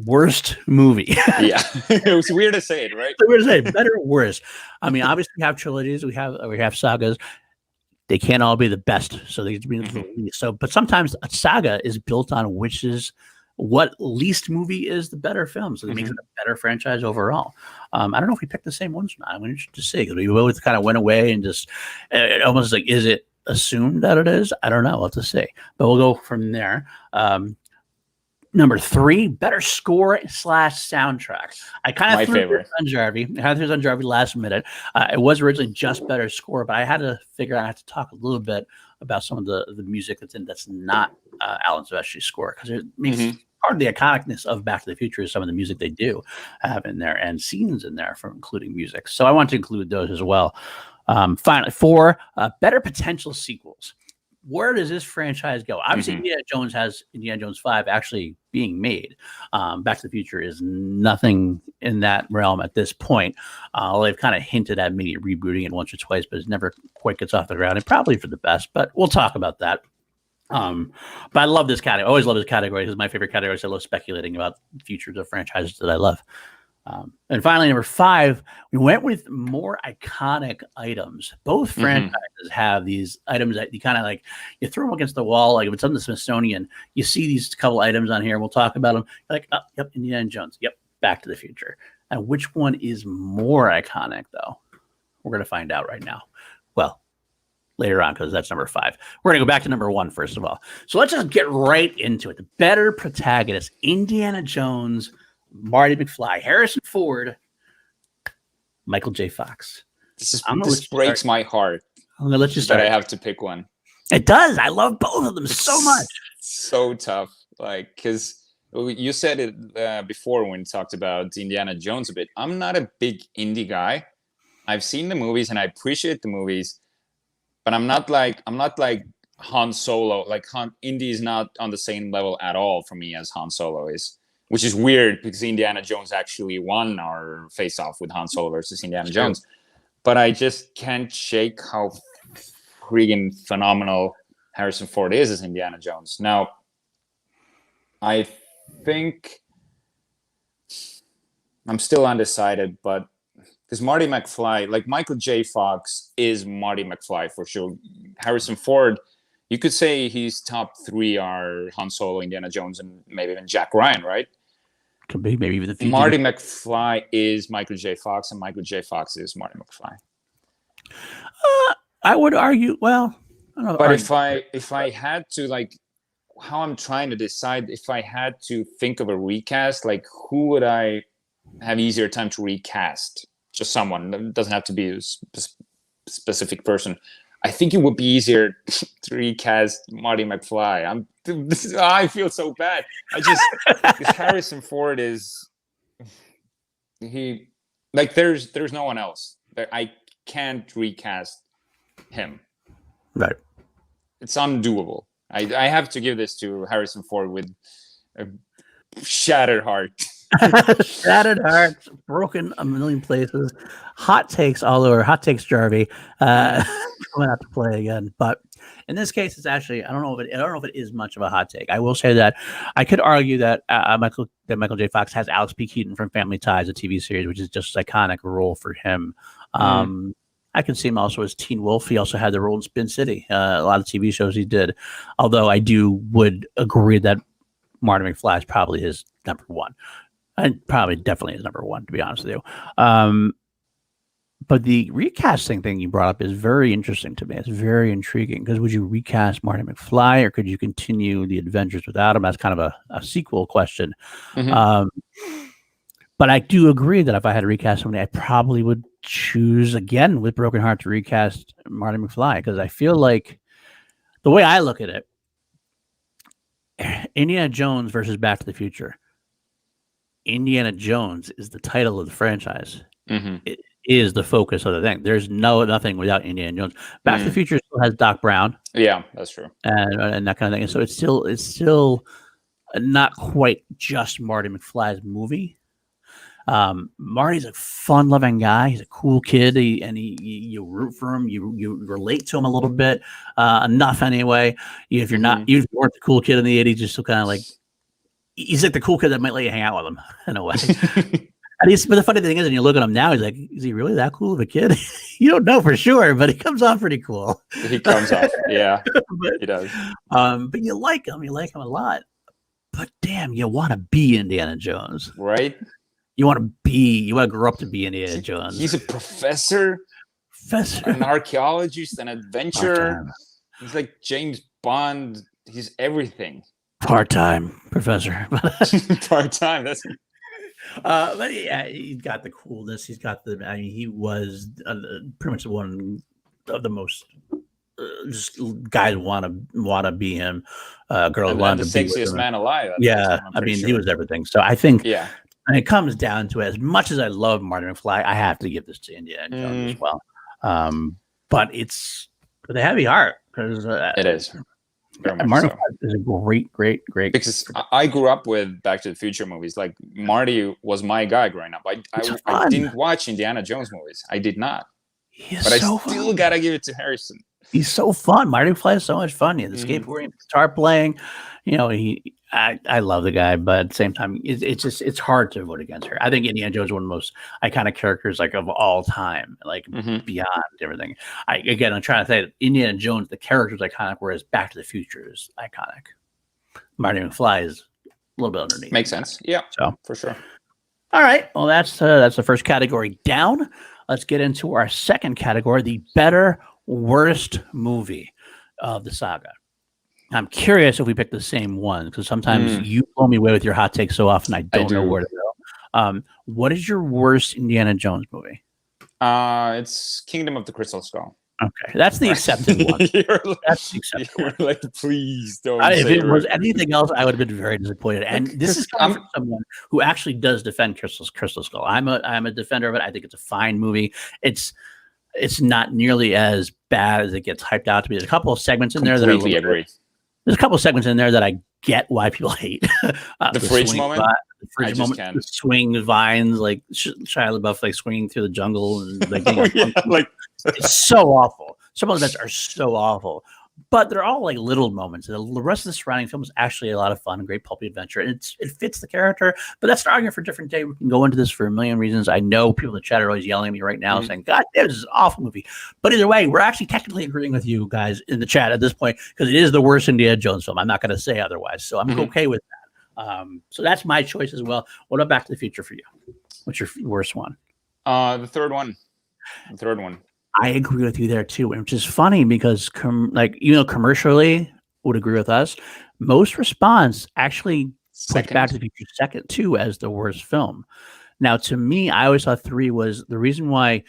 worst movie. Yeah. It was weird to say it, right? We're gonna say better, worst. I mean, obviously we have trilogies, we have sagas. They can't all be the best, so they be so. But sometimes a saga is built on which is what least movie is the better film, so it makes it a better franchise overall. I don't know if we picked the same ones or not. I'm interested to see because we both kind of went away and just almost like, is it assumed that it is? I don't know. We'll have to see, but we'll go from there. Number 3, better score / soundtrack. I kind of threw this on Jarvie. I had this on Jarvie last minute. It was originally just better score, but I had to figure out, I had to talk a little bit about some of the music that's not Alan Silvestri's score, because it makes part of the iconicness of Back to the Future is some of the music they do have in there and scenes in there for including music. So I want to include those as well. Finally, 4, better potential sequels. Where does this franchise go? Obviously, Indiana Jones has Indiana Jones 5 actually being made. Back to the Future is nothing in that realm at this point. They've kind of hinted at maybe rebooting it once or twice, but it never quite gets off the ground, and probably for the best, but we'll talk about that. But I love this category. I always love this category. This is my favorite category. So I love speculating about futures of franchises that I love. And finally, number 5, we went with more iconic items. Both franchises have these items that you kind of like, you throw them against the wall. Like if it's on the Smithsonian, you see these couple items on here. We'll talk about them. You're like, oh, yep, Indiana Jones. Yep, Back to the Future. And which one is more iconic, though? We're going to find out right now. Well, later on, because that's number 5. We're going to go back to number 1, first of all. So let's just get right into it. The better protagonist, Indiana Jones, Marty McFly, Harrison Ford, Michael J. Fox. This breaks my heart. I'm going to let you start. That I have to pick one. It does. I love both of them so much. So tough. Like, because you said it before when we talked about Indiana Jones a bit. I'm not a big Indy guy. I've seen the movies and I appreciate the movies, but I'm not like Han Solo. Like Indy is not on the same level at all for me as Han Solo is. Which is weird because Indiana Jones actually won our face-off with Han Solo versus Indiana Jones. But I just can't shake how freaking phenomenal Harrison Ford is as Indiana Jones. Now, I think I'm still undecided, but because Marty McFly, like Michael J. Fox is Marty McFly for sure. Harrison Ford, you could say his top 3 are Han Solo, Indiana Jones, and maybe even Jack Ryan, right? Could be, maybe even the future. Marty McFly is Michael J. Fox, and Michael J. Fox is Marty McFly. I would argue, well, I don't know. But if I had to, like, how I'm trying to decide, if I had to think of a recast, like, who would I have easier time to recast? Just someone. It doesn't have to be a specific person. I think it would be easier to recast Marty McFly. I feel so bad. Because Harrison Ford is there's no one else. I can't recast him. Right. It's undoable. I have to give this to Harrison Ford with a shattered heart. Shattered hearts, broken a million places, hot takes all over. Hot takes, Jarvie, coming out to play again. But in this case, it's actually I don't know if it is much of a hot take. I will say that I could argue that Michael J. Fox has Alex P. Keaton from Family Ties, a TV series, which is just an iconic role for him. I can see him also as Teen Wolf. He also had the role in Spin City. A lot of TV shows he did. Although I would agree that Marty McFly is probably his number 1. And probably definitely is number 1, to be honest with you. But the recasting thing you brought up is very interesting to me. It's very intriguing because would you recast Marty McFly or could you continue the adventures without him? That's kind of a sequel question. But I do agree that if I had to recast somebody, I probably would choose again with broken heart to recast Marty McFly because I feel like the way I look at it, Indiana Jones versus Back to the Future. Indiana Jones is the title of the franchise. It is the focus of the thing. There's nothing without Indiana Jones. Back to the Future still has Doc Brown. Yeah, that's true. And that kind of thing. And so it's still not quite just Marty McFly's movie. Marty's a fun-loving guy. He's a cool kid, you root for him. You relate to him a little bit, enough anyway. If you're not, you weren't the cool kid in the '80s, just still kind of like he's like the cool kid that might let you hang out with him in a way. But the funny thing is, when you look at him now, he's like, is he really that cool of a kid? You don't know for sure, but he comes off pretty cool. He comes off, yeah, he does. But you like him a lot. But damn, you want to be Indiana Jones, right? You want to grow up to be Indiana Jones. He's a professor, an archaeologist, an adventurer. He's like James Bond. He's everything. Part-time professor. Part-time. That's. But yeah, he's got the coolness. He's got the. I mean, he was pretty much one of the most. Just guys want to be him. Girls want to be the sexiest man alive. Yeah, I mean, he was everything. So I think. Yeah. And it comes down to it, as much as I love Marty McFly, I have to give this to Indiana Jones as well. But it's with a heavy heart because it is. Marty McFly is a great. Because I grew up with Back to the Future movies. Like Marty was my guy growing up. I didn't watch Indiana Jones movies. I did not. But I still gotta give it to Harrison. He's so fun. Marty McFly is so much fun. He has the skateboarding, guitar playing. I love the guy, but at the same time, it's hard to vote against her. I think Indiana Jones is one of the most iconic characters like of all time, like beyond everything. I'm trying to say that Indiana Jones, the character is iconic, whereas Back to the Future is iconic. Marty McFly is a little bit underneath. Makes sense. Yeah, so for sure. All right. Well, that's the first category down. Let's get into our second category, the better, worst movie of the saga. I'm curious if we pick the same one because sometimes you blow me away with your hot takes so often I don't know where to go. What is your worst Indiana Jones movie? It's Kingdom of the Crystal Skull. Okay, that's the accepted one. That's the accepted one. Like, please don't. If it was anything else, I would have been very disappointed. And this is coming from someone who actually does defend Crystal Skull. I'm a defender of it. I think it's a fine movie. It's not nearly as bad as it gets hyped out to be. There's a couple of segments in there that completely agree. There's a couple of segments in there that I get why people hate. The fridge moment. The fridge moment. The swing vines, like Shia LaBeouf, like swinging through the jungle and like, it's so awful. Some of the events are so awful, but they're all like little moments. The rest of the surrounding film is actually a lot of fun, great pulpy adventure, and it fits the character. But that's an argument for a different day. We can go into this for a million reasons. I know people in the chat are always yelling at me right now, saying, "God, this is an awful movie." But either way, we're actually technically agreeing with you guys in the chat at this point because it is the worst Indiana Jones film. I'm not going to say otherwise, so I'm okay with that. So that's my choice as well. What about Back to the Future for you? What's your worst one? The third one. I agree with you there too, which is funny because commercially would agree with us. Most response actually puts Back to the Future second too as the worst film. Now, to me, I always thought 3 was the reason why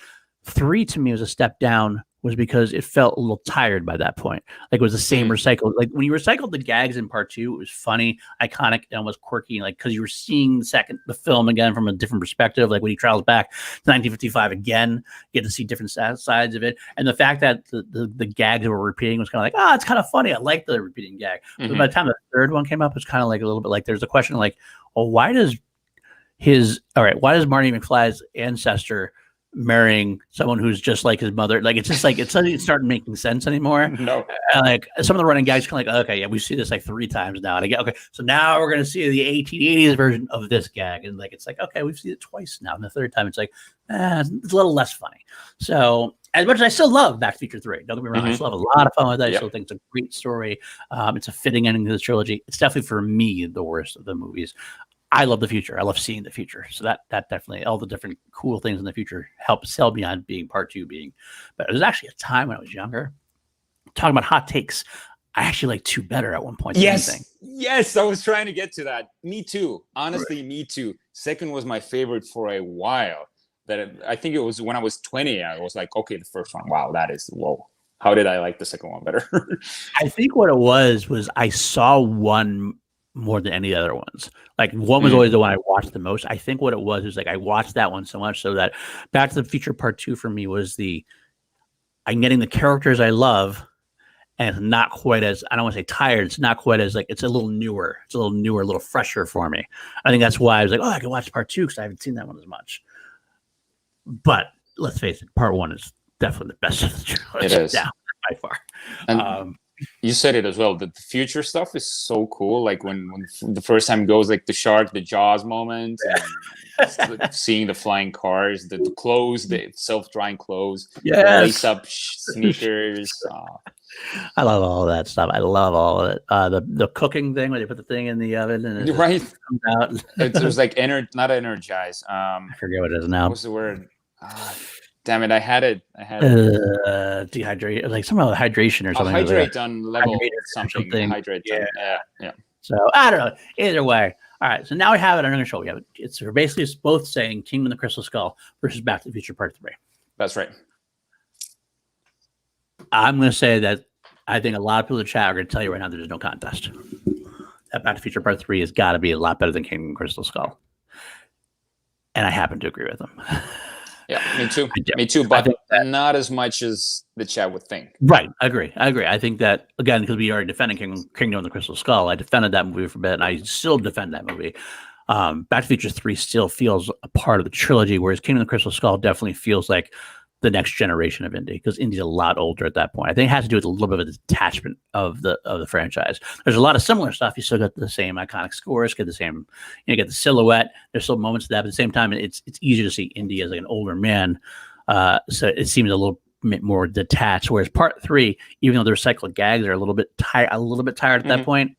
3 to me was a step down was because it felt a little tired by that point. Like it was the same recycled. Like when you recycled the gags in part 2, it was funny, iconic, and almost quirky. Like because you were seeing the film again from a different perspective. Like when he travels back to 1955 again, you get to see different sides of it. And the fact that the gags that were repeating was kind of like, it's kind of funny. I like the repeating gag. But by the time the third one came up, it was kind of like a little bit like there's a question like, well, why does Marty McFly's ancestor marrying someone who's just like his mother? Like it's just like it doesn't start making sense anymore. No. And like some of the running gags kind of like, okay, yeah, we see this like 3 times now. And I get okay, so now we're gonna see the 1880s version of this gag. And like it's like, okay, we've seen it twice now. And the third time it's like, it's a little less funny. So as much as I still love Back to the Future 3, don't get me wrong, I still have a lot of fun with that. I still think it's a great story. It's a fitting ending to the trilogy. It's definitely for me the worst of the movies. I love the future. I love seeing the future. So that definitely, all the different cool things in the future help sell beyond being part 2 being. But there's actually a time when I was younger, talking about hot takes, I actually liked 2 better at one point. Yes, I was trying to get to that. Me too. Honestly, me too. Second was my favorite for a while. I think it was when I was 20. I was like, okay, the first one, wow, whoa. How did I like the second one better? I think what it was I saw one more than any other ones. Like one was always the one I watched the most. I think what it was like I watched that one so much so that Back to the Future Part 2 for me was I'm getting the characters I love and it's not quite as, I don't want to say tired. It's not quite as like, it's a little newer. It's a little fresher for me. I think that's why I was like, oh, I can watch part 2 because I haven't seen that one as much. But let's face it, part 1 is definitely the best of the trilogy. It is. Yeah, by far. And you said it as well, that the future stuff is so cool. Like when the first time goes, like the shark, the Jaws moment, and seeing the flying cars, the clothes, the self-drying clothes, lace up sneakers. I love all of that stuff. I love all of it. The cooking thing where they put the thing in the oven and it right comes out. It was like not energize. I forget what it is now. What's the word? Damn it! I had it. Dehydrate, like some other hydration or something. Hydrate on level something. Hydrate. Yeah. So I don't know. Either way. All right. So now we have it on our show. We have it. We're basically both saying Kingdom of the Crystal Skull versus Back to the Future Part 3. That's right. I'm going to say that I think a lot of people in the chat are going to tell you right now there's no contest. That Back to the Future Part 3 has got to be a lot better than Kingdom of the Crystal Skull. And I happen to agree with them. Yeah, me too. Me too, but not as much as the chat would think. Right, I agree. I think that, again, because we already defended Kingdom of the Crystal Skull, I defended that movie for a bit, and I still defend that movie. Back to the Future 3 still feels a part of the trilogy, whereas Kingdom of the Crystal Skull definitely feels like the next generation of Indy, because Indy's a lot older at that point. I think it has to do with a little bit of a detachment of the franchise. There's a lot of similar stuff. You still got the same iconic scores, get the same, get the silhouette. There's still moments of that, but at the same time, it's easier to see Indy as like an older man. So it seems a little bit more detached. Whereas Part 3, even though their cyclic gags are a little bit tired at that point,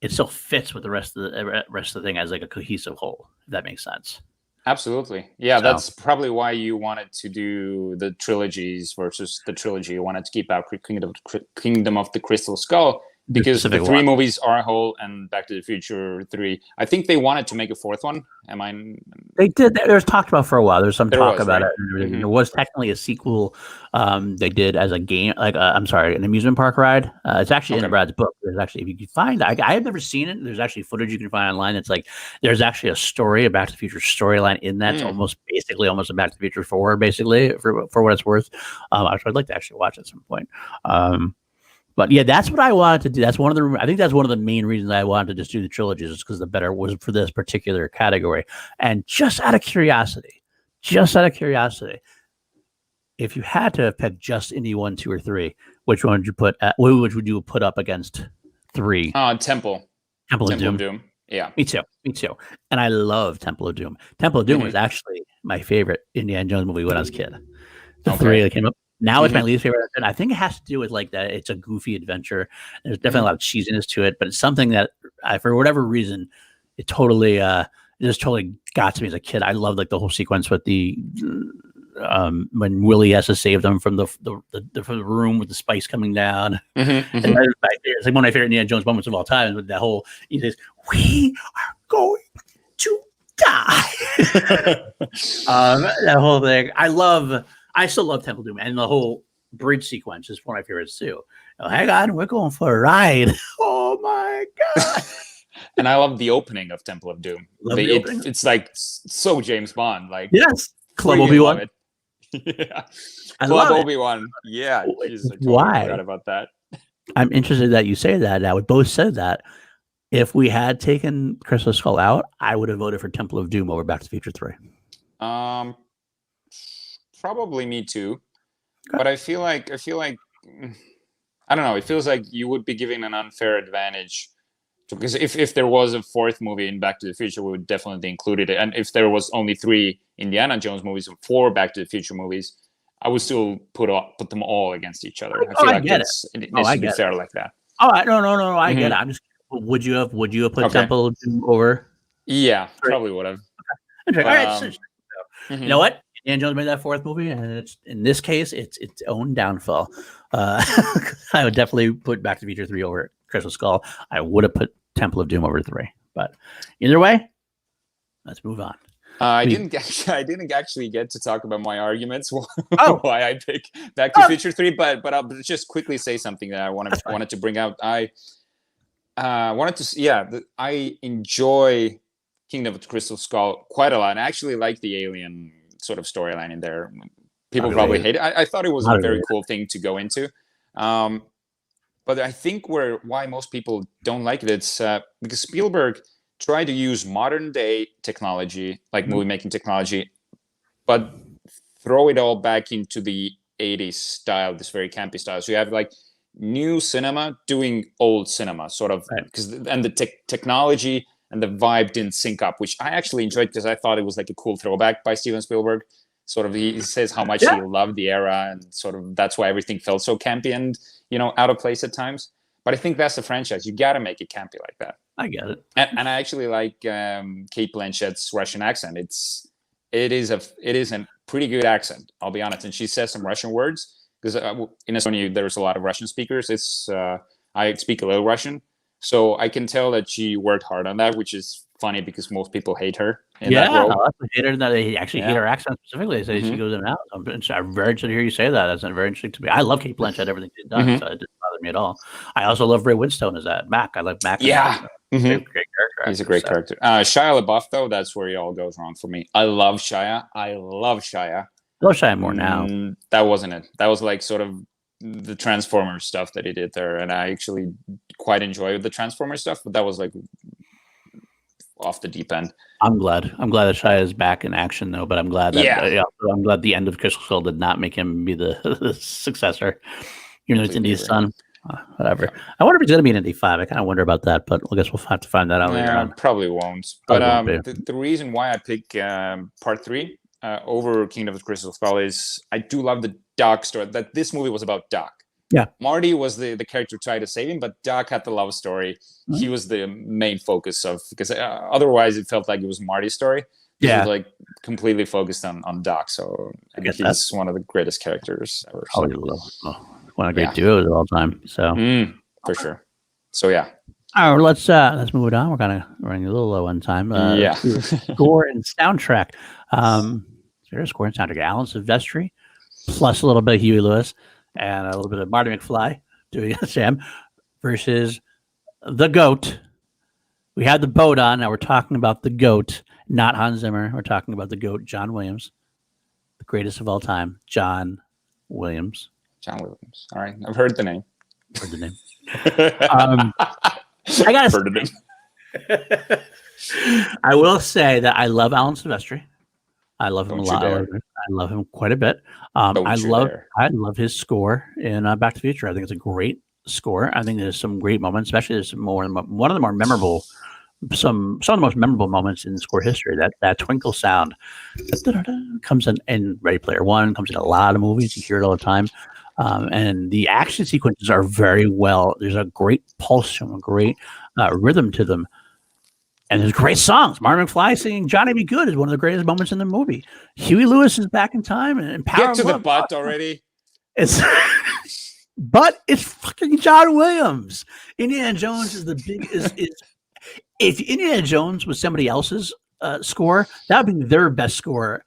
it still fits with the rest of the thing as like a cohesive whole. If that makes sense. Absolutely. Yeah, that's probably why you wanted to do the trilogies versus the trilogy. You wanted to keep out Kingdom of the Crystal Skull, because the 3 movies are a whole, and Back to the Future 3. I think they wanted to make a 4th one. They did. There was talked about for a while. There's some talk about it. Mm-hmm. There was technically a sequel they did as a game, like an amusement park ride. It's actually in Brad's book. There's actually, if you can find, I have never seen it. There's actually footage you can find online. It's like there's actually a story, a Back to the Future storyline in that. It's almost a Back to the Future 4, basically, for what it's worth. I'd like to actually watch it at some point. But yeah, that's what I wanted to do. I think that's one of the main reasons I wanted to just do the trilogies, is because the better was for this particular category. And just out of curiosity, if you had to have picked just Indy 1, 2, or 3, which one would you put which would you put up against 3? Temple of Doom. Yeah. Me too. And I love Temple of Doom. Temple of Doom was actually my favorite Indiana Jones movie when I was a kid. The 3 that came up. Now it's my least favorite. And I think it has to do with like that. It's a goofy adventure. There's definitely a lot of cheesiness to it, but it's something that for whatever reason, it just totally got to me as a kid. I love like the whole sequence with the when Willie has to save them from the room with the spice coming down. And it's like one of my favorite Indiana Jones moments of all time. With that whole, he says, "We are going to die." That whole thing. I still love Temple Doom, and the whole bridge sequence is one of my favorites too. Oh, hang on, we're going for a ride. Oh my god! And I love the opening of Temple of Doom. It's like so James Bond. Like, yes, Club Obi-Wan. Yeah, Club Obi-Wan. Yeah, geez, I totally forgot about that. I'm interested that you say that. Now we both said that. If we had taken Crystal Skull out, I would have voted for Temple of Doom over Back to the Future 3. Probably me too, but I feel like I don't know. It feels like you would be giving an unfair advantage, because if there was a 4th movie in Back to the Future, we would definitely include it. And if there was only 3 Indiana Jones movies and 4 Back to the Future movies, I would still put them all against each other. I feel like it should be fair like that. Oh, no, I get it. I'm just. Would you have put Temple of Doom over? Yeah, probably would have. Okay. All right. You know what? Indiana Jones made that 4th movie, and it's in this case, it's its own downfall. I would definitely put Back to the Future 3 over Crystal Skull. I would have put Temple of Doom over 3. But either way, let's move on. I didn't actually get to talk about my arguments why I pick Back to the Future 3, but I'll just quickly say something that I wanted to bring out. I enjoy Kingdom of the Crystal Skull quite a lot, and I actually like the alien sort of storyline in there. People probably hate it. I thought it was a very cool thing to go into. But I think why most people don't like it, it's because Spielberg tried to use modern day technology, like movie making technology, but throw it all back into the 80s style, this very campy style. So you have like new cinema doing old cinema, sort of, because and the technology and the vibe didn't sync up, which I actually enjoyed because I thought it was like a cool throwback by Steven Spielberg. Sort of, he says how much he loved the era, and sort of that's why everything felt so campy and out of place at times. But I think that's the franchise. You got to make it campy like that. I get it. And I actually like Kate Blanchett's Russian accent. It is a pretty good accent, I'll be honest. And she says some Russian words because in Estonia there's a lot of Russian speakers. I speak a little Russian, so I can tell that she worked hard on that, which is funny because most people hate her in that role. They actually hate her accent specifically. They say she goes in and out. I'm very interested to hear you say that. That's very interesting to me. I love Kate Blanchett, everything she's done, so it didn't bother me at all. I also love Ray Winstone as that Mac. I like Mac. Yeah. Great character. He's a great character. Shia LaBeouf, though, that's where it all goes wrong for me. I love Shia. I love Shia more now. That wasn't it. That was like sort of the Transformers stuff that he did there, and I actually quite enjoyed the Transformers stuff, but that was like off the deep end. I'm glad that Shia is back in action, though. But I'm glad that I'm glad the end of Crystal Skull did not make him be the successor. It's Indy's son. Whatever. I wonder if he's going to be in Indy 5. I kind of wonder about that, but I guess we'll have to find that out later on. Probably won't. But the reason why I pick Part 3 over Kingdom of Crystal Skull is I do love the Doc story. That this movie was about Doc. Yeah. Marty was the character trying to save him, but Doc had the love story. He was the main focus of, because otherwise it felt like it was Marty's story. He was like completely focused on Doc. So I guess he's one of the greatest characters ever. So. One of the great duos of all time. So for sure. So yeah. All right, let's move it on. We're kind of running a little low on time. Score and soundtrack. Score and soundtrack. Alan Silvestri, plus a little bit of Huey Lewis and a little bit of Marty McFly doing Sam versus the GOAT. We had the boat on. Now we're talking about the GOAT, not Hans Zimmer. We're talking about the GOAT, John Williams, the greatest of all time, John Williams. John Williams. All right, I've heard the name. I got heard the name. I will say that I love Alan Silvestri. I love him a lot. I love him quite a bit. I love his score in Back to the Future. I think it's a great score. I think there's some great moments, especially there's one of the more memorable, some of the most memorable moments in score history. That twinkle sound comes in Ready Player One, comes in a lot of movies. You hear it all the time. And the action sequences are very well. There's a great pulse and a great rhythm to them. And there's great songs. Marty McFly singing Johnny Be Good is one of the greatest moments in the movie. Huey Lewis is back in time. And Power Get to the butt already. But it's fucking John Williams. Indiana Jones is if Indiana Jones was somebody else's score, that would be their best score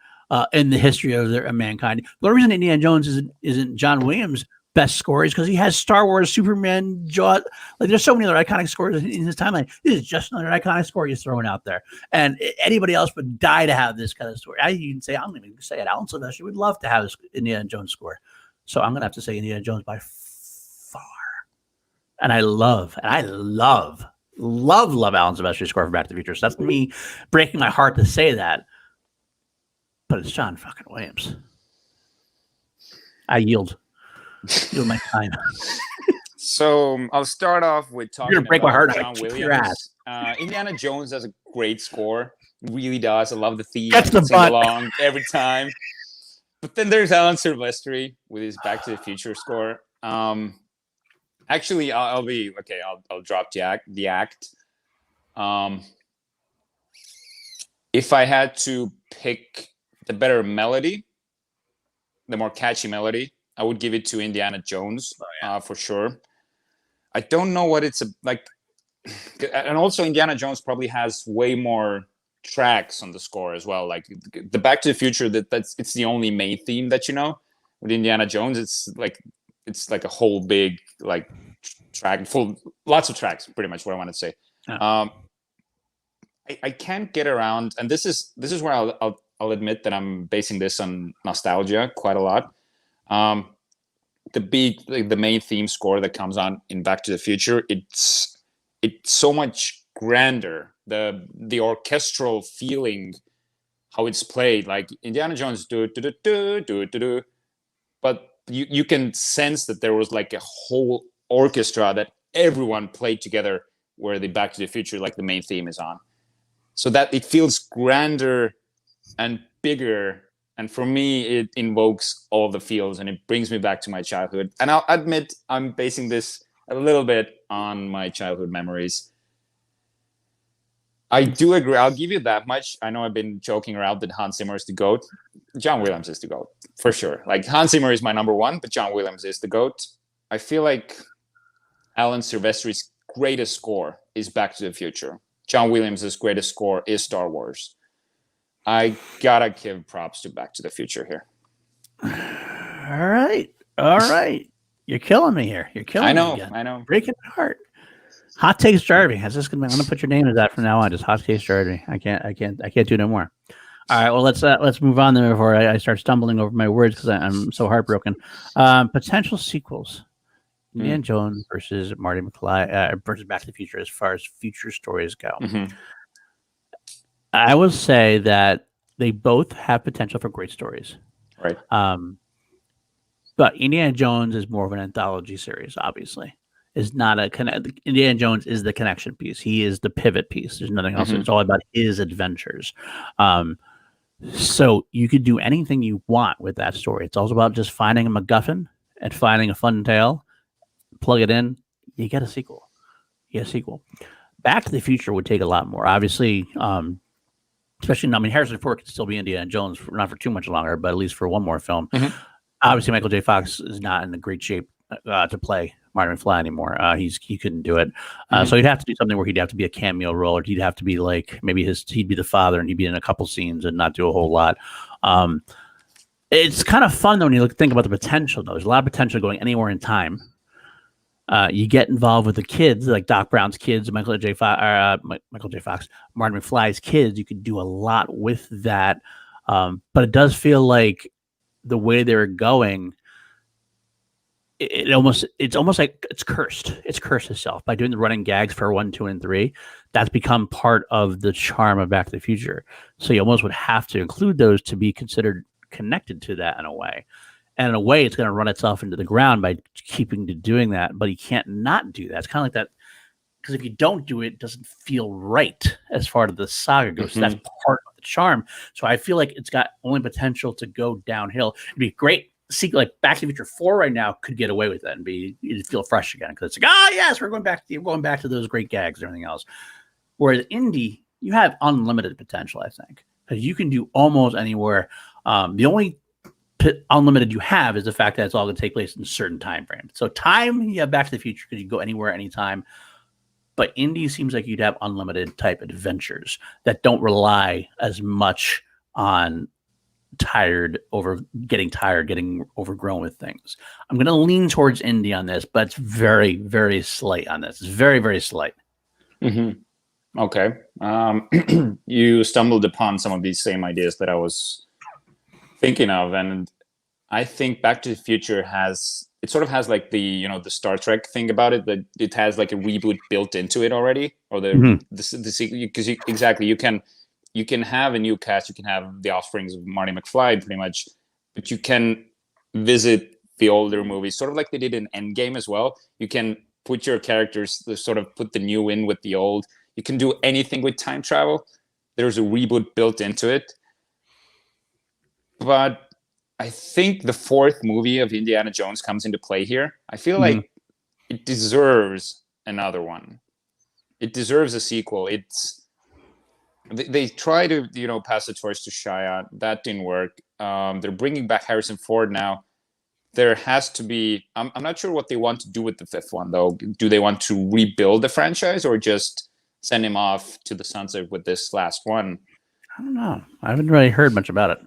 in the history of mankind. The reason Indiana Jones isn't John Williams' best score is because he has Star Wars, Superman, Jaws. Like there's so many other iconic scores in his timeline. This is just another iconic score he's throwing out there. And anybody else would die to have this kind of story. I'm going to say it. Alan Silvestri would love to have this Indiana Jones score. So I'm going to have to say Indiana Jones by far. And I love Alan Silvestri's score for Back to the Future. So that's me breaking my heart to say that. But it's John fucking Williams. I yield. Yield my time. So I'll start off with talking about break my heart. John Williams. Indiana Jones has a great score. It really does. I love the theme. That's the sing along every time. But then there's Alan Silvestri with his Back to the Future score. Actually, I'll be okay. I'll drop the act. If I had to pick the better melody, the more catchy melody, I would give it to Indiana Jones for sure. I don't know what it's like, and also Indiana Jones probably has way more tracks on the score as well. Like the Back to the Future, it's the only main theme that you know. With Indiana Jones, it's like a whole big like track, full lots of tracks. Pretty much what I want to say. Yeah. I can't get around, and this is where I'll admit that I'm basing this on nostalgia quite a lot. the main theme score that comes on in Back to the Future, it's so much grander. The orchestral feeling, how it's played, like Indiana Jones do do do do do do do, but you can sense that there was like a whole orchestra that everyone played together, where the Back to the Future, like the main theme, is on, so that it feels grander and bigger. And for me, it invokes all the feels, and it brings me back to my childhood. And I'll admit, I'm basing this a little bit on my childhood memories. I do agree. I'll give you that much. I know I've been joking around that Hans Zimmer is the GOAT. John Williams is the GOAT, for sure. Like, Hans Zimmer is my number one, but John Williams is the GOAT. I feel like Alan Silvestri's greatest score is Back to the Future. John Williams' greatest score is Star Wars. I gotta give props to Back to the Future here. All right. You're killing me here. You're killing me again. I know. Breaking my heart. Hot takes Jarvie. I'm gonna put your name to that from now on. Just hot takes Jarvie. I can't do no more. All right. Well, let's move on then before I start stumbling over my words because I'm so heartbroken. Potential sequels. Indiana Jones versus Marty McFly versus Back to the Future as far as future stories go. Mm-hmm. I will say that they both have potential for great stories. Right. But Indiana Jones is more of an anthology series, obviously. Is not Indiana Jones is the connection piece. He is the pivot piece. There's nothing else. It's all about his adventures. So you could do anything you want with that story. It's also about just finding a MacGuffin and finding a fun tale, plug it in, you get a sequel. Back to the Future would take a lot more. Obviously, especially, Harrison Ford could still be Indiana Jones, not for too much longer, but at least for one more film. Obviously, Michael J. Fox is not in a great shape to play Marty McFly anymore. He couldn't do it. So he'd have to do something where he'd have to be a cameo role, or he'd have to be like maybe he'd be the father and he'd be in a couple scenes and not do a whole lot. It's kind of fun though when you think about the potential. Though there's a lot of potential going anywhere in time. You get involved with the kids, like Doc Brown's kids, Michael J. Fox, Marty McFly's kids. You could do a lot with that, but it does feel like the way they're going. It's almost like it's cursed. It's cursed itself by doing the running gags for 1, 2, and 3. That's become part of the charm of Back to the Future. So you almost would have to include those to be considered connected to that in a way. And in a way, it's going to run itself into the ground by keeping to doing that. But you can't not do that. It's kind of like that, because if you don't do it, it doesn't feel right as far as the saga goes. So that's part of the charm. So I feel like it's got only potential to go downhill. It'd be great. Like Back to the Future 4 right now could get away with that and you'd feel fresh again, because it's like, yes, we're going back to those great gags and everything else. Whereas Indy, you have unlimited potential, I think, because you can do almost anywhere. The only unlimited you have is the fact that it's all going to take place in a certain time frame. So time, you have Back to the Future because you can go anywhere, anytime. But Indy seems like you'd have unlimited type adventures that don't rely as much on getting overgrown with things. I'm going to lean towards Indy on this, but it's very, very slight on this. It's very, very slight. Okay. You stumbled upon some of these same ideas that I was thinking of, and I think Back to the Future has like the Star Trek thing about it, that it has like a reboot built into it already, or the sequel, because exactly you can have a new cast, you can have the offsprings of Marty McFly pretty much, but you can visit the older movies, sort of like they did in Endgame as well. You can put your characters, sort of put the new in with the old. You can do anything with time travel. There's a reboot built into it. But I think the 4th movie of Indiana Jones comes into play here. I feel like it deserves another one. It deserves a sequel. They try to, pass the torch to Shia. That didn't work. They're bringing back Harrison Ford now. There has to be. I'm not sure what they want to do with the 5th one, though. Do they want to rebuild the franchise or just send him off to the sunset with this last one? I don't know. I haven't really heard much about it.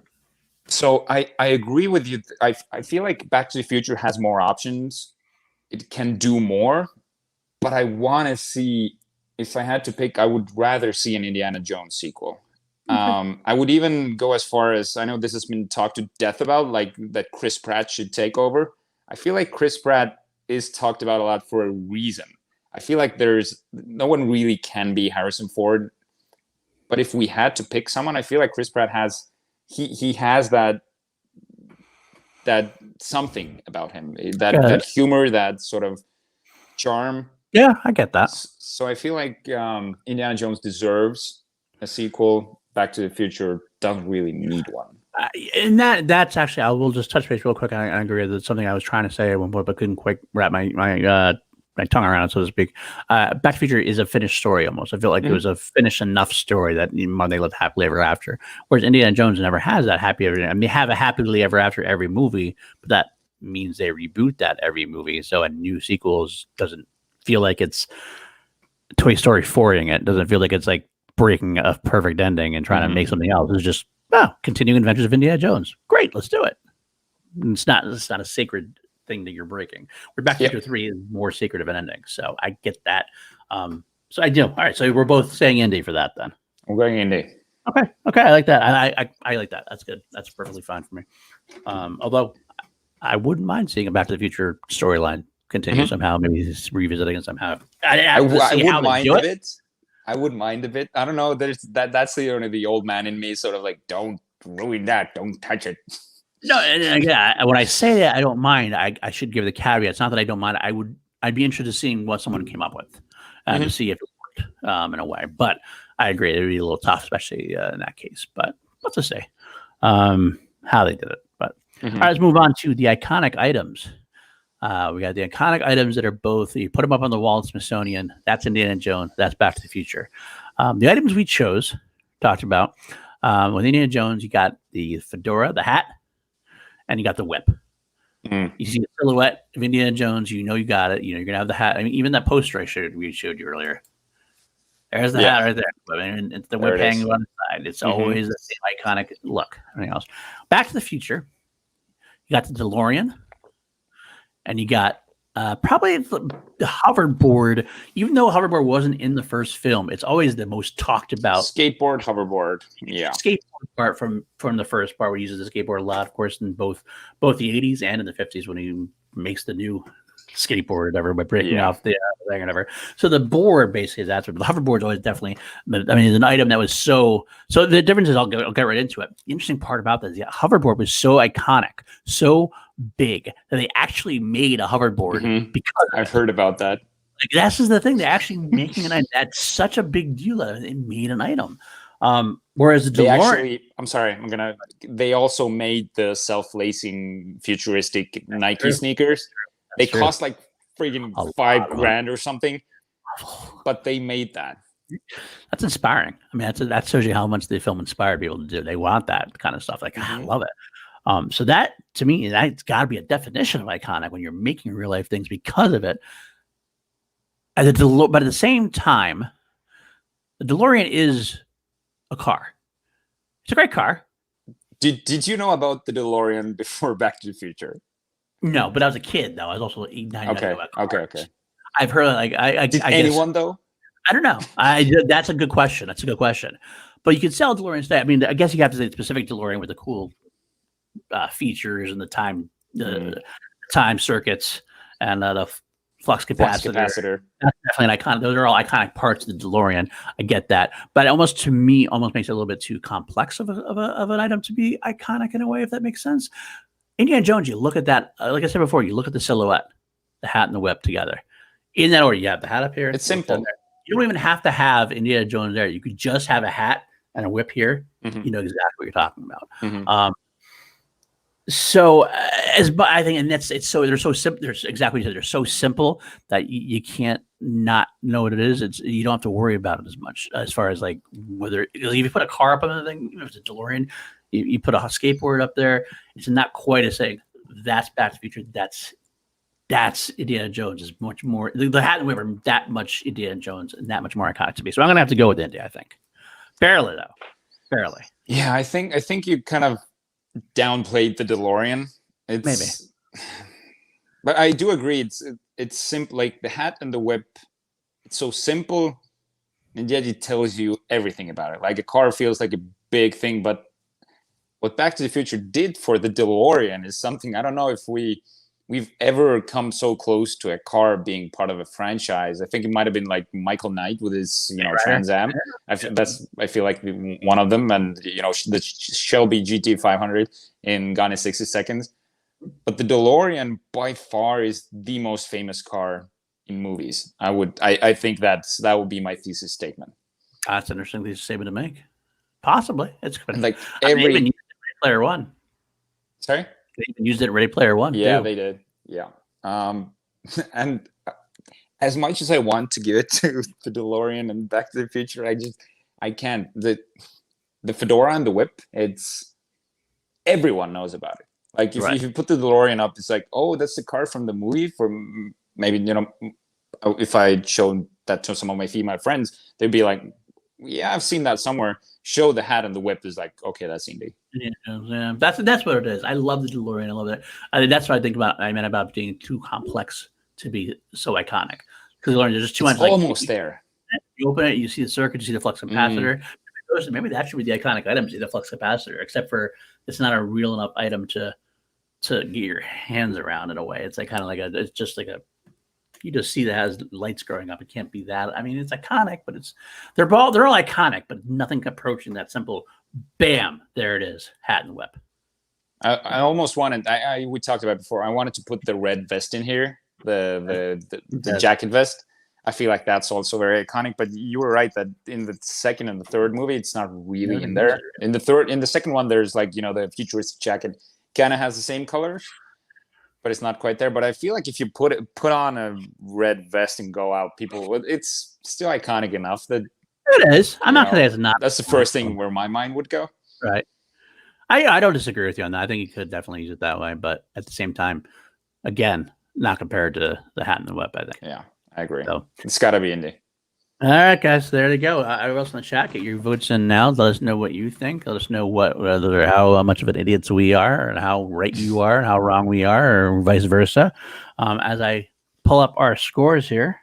So I agree with you. I feel like Back to the Future has more options. It can do more, but I want to see. If I had to pick, I would rather see an Indiana Jones sequel. I would even go as far as, I know this has been talked to death about, like that Chris Pratt should take over. I feel like Chris Pratt is talked about a lot for a reason. I feel like there's no one really can be Harrison Ford, but if we had to pick someone, I feel like Chris Pratt has he has that something about him, that humor, that sort of charm. Yeah, I get that. So I feel like Indiana Jones deserves a sequel. Back to the Future doesn't really need one. And that's actually, I will just touch base real quick. I agree that's something I was trying to say at one point, but couldn't quite wrap my tongue around it, so to speak. Back to the Future is a finished story almost. I feel like it was a finished enough story that they lived happily ever after. Whereas Indiana Jones never has that happy ever. I mean, they have a happily ever after every movie, but that means they reboot that every movie. So a new sequels doesn't feel like it's Toy Story 4ing it. Doesn't feel like it's like breaking a perfect ending and trying to make something else. It's just continuing adventures of Indiana Jones. Great, let's do it. It's not a sacred thing that you're breaking. Where Back to the Future 3 is more sacred of an ending. So I get that. So I do. All right. So we're both saying Indy for that then. I'm going Indy. Okay. I like that. I like that. That's good. That's perfectly fine for me. Although I wouldn't mind seeing a Back to the Future storyline continue somehow, maybe just revisiting it somehow. I wouldn't mind a bit. I wouldn't mind a bit. I don't know. There's that's the old man in me, sort of like, don't ruin that. Don't touch it. No, and again, when I say that I don't mind, I should give the caveat. It's not that I don't mind. I'd be interested in seeing what someone came up with to see if it worked in a way. But I agree, it would be a little tough, especially in that case. But let's just say how they did it. But all right, let's move on to the iconic items. We got the iconic items that are both, you put them up on the wall at Smithsonian. That's Indiana Jones. That's Back to the Future. The items we talked about, with Indiana Jones, you got the fedora, the hat, and you got the whip. You see the silhouette of Indiana Jones, you got it. You're going to have the hat. I mean, even that poster we showed you earlier. There's the hat right there. I mean, it's the whip hanging on the side. It's always the same iconic look. Everything else. Back to the Future, you got the DeLorean, and you got probably the hoverboard. Even though hoverboard wasn't in the first film, it's always the most talked about. Skateboard, hoverboard. Yeah. Skateboard part from the first part where he uses the skateboard a lot, of course, in both the 80s and in the 50s when he makes the new skateboard or whatever by breaking off the thing or whatever. So the board basically is that. But the hoverboard is always definitely, I mean, it's an item that was so the difference is I'll get right into it. The interesting part about this, the hoverboard was so iconic, so big that they actually made a hoverboard because I've heard about that. Like this is the thing, they're actually making an item. That's such a big deal that they made an item. Whereas the DeLorean, they also made the self-lacing futuristic Nike sneakers. They cost like freaking $5,000 or something, but they made that. That's inspiring. I mean, that shows you how much the film inspired people to do. They want that kind of stuff. Like, I love it. So that, to me, that's got to be a definition of iconic when you're making real life things because of it. But at the same time, the DeLorean is a car. It's a great car. Did you know about the DeLorean before Back to the Future? No, but I was a kid though. I was also 8, 9. Okay. I've heard like I anyone though? I don't know. That's a good question. But you could sell DeLorean today. I mean, I guess you have to say the specific DeLorean with the cool features and the time circuits and the flux capacitor. That's definitely an iconic. Those are all iconic parts of the DeLorean. I get that, but almost makes it a little bit too complex of an item to be iconic in a way, if that makes sense. Indiana Jones, you look at that, like I said before, you look at the silhouette, the hat and the whip together. In that order, you have the hat up here. It's simple. You don't even have to have Indiana Jones there. You could just have a hat and a whip here. You know exactly what you're talking about. I think, and they're so simple. There's exactly what you said. They're so simple that you can't not know what it is. You don't have to worry about it as much as far as like whether if you put a car up on the thing, if it's a DeLorean, you put a skateboard up there. It's not quite as saying that's Back to the Future. That's Indiana Jones is much more. The hat and whip are that much Indiana Jones and that much more iconic to me. So I'm gonna have to go with Indy. I think barely though, barely. Yeah, I think you kind of downplayed the DeLorean. Maybe, but I do agree. It's simple. Like the hat and the whip. It's so simple, and yet it tells you everything about it. Like a car feels like a big thing, but what Back to the Future did for the DeLorean is something I don't know if we we've ever come so close to a car being part of a franchise. I think it might have been like Michael Knight with his, Trans Am. I feel like one of them, and the Shelby GT 500 in Gone in 60 Seconds. But the DeLorean by far is the most famous car in movies. I think that would be my thesis statement. That's an interesting thesis statement to make. Possibly, it's like even used it in Ready Player One. Sorry. They even used it in Ready Player One. Yeah, too. they did. Yeah. And as much as I want to give it to the DeLorean and Back to the Future, I can't. The fedora and the whip, everyone knows about it. Like if you put the DeLorean up, it's like, oh, that's the car from the movie. For maybe, if I showed that to some of my female friends, they'd be like, yeah, I've seen that somewhere. Show the hat and the whip is like, okay, that's Indy. Yeah, that's what it is. I love the DeLorean. I love that. That's what I think about. I meant about being too complex to be so iconic. Because there's just too much. Almost there. You open it, you see the circuit, you see the flux capacitor. Maybe that should be the iconic item, see the flux capacitor. Except for it's not a real enough item to get your hands around in a way. It's like kind of like it's just like you just see that has lights growing up. It can't be that. I mean, it's iconic, but they're all iconic, but nothing approaching that simple. Bam, there it is, hat and whip. I almost wanted. We talked about it before. I wanted to put the red vest in here, the jacket vest. I feel like that's also very iconic. But you were right that in the second and the third movie, it's not really in there. In the second one, there's like the futuristic jacket kind of has the same colors, but it's not quite there. But I feel like if you put on a red vest and go out, it's still iconic enough that it is. I'm not saying it's not. That's the first thing where my mind would go. Right. I don't disagree with you on that. I think you could definitely use it that way, but at the same time, again, not compared to the hat and the whip. I think. Yeah, I agree. So it's got to be Indy. All right, guys, there you go. I else in the chat, get your votes in now. Let us know what you think. Let us know how much of an idiots we are, and how right you are, and how wrong we are, or vice versa. As I pull up our scores here,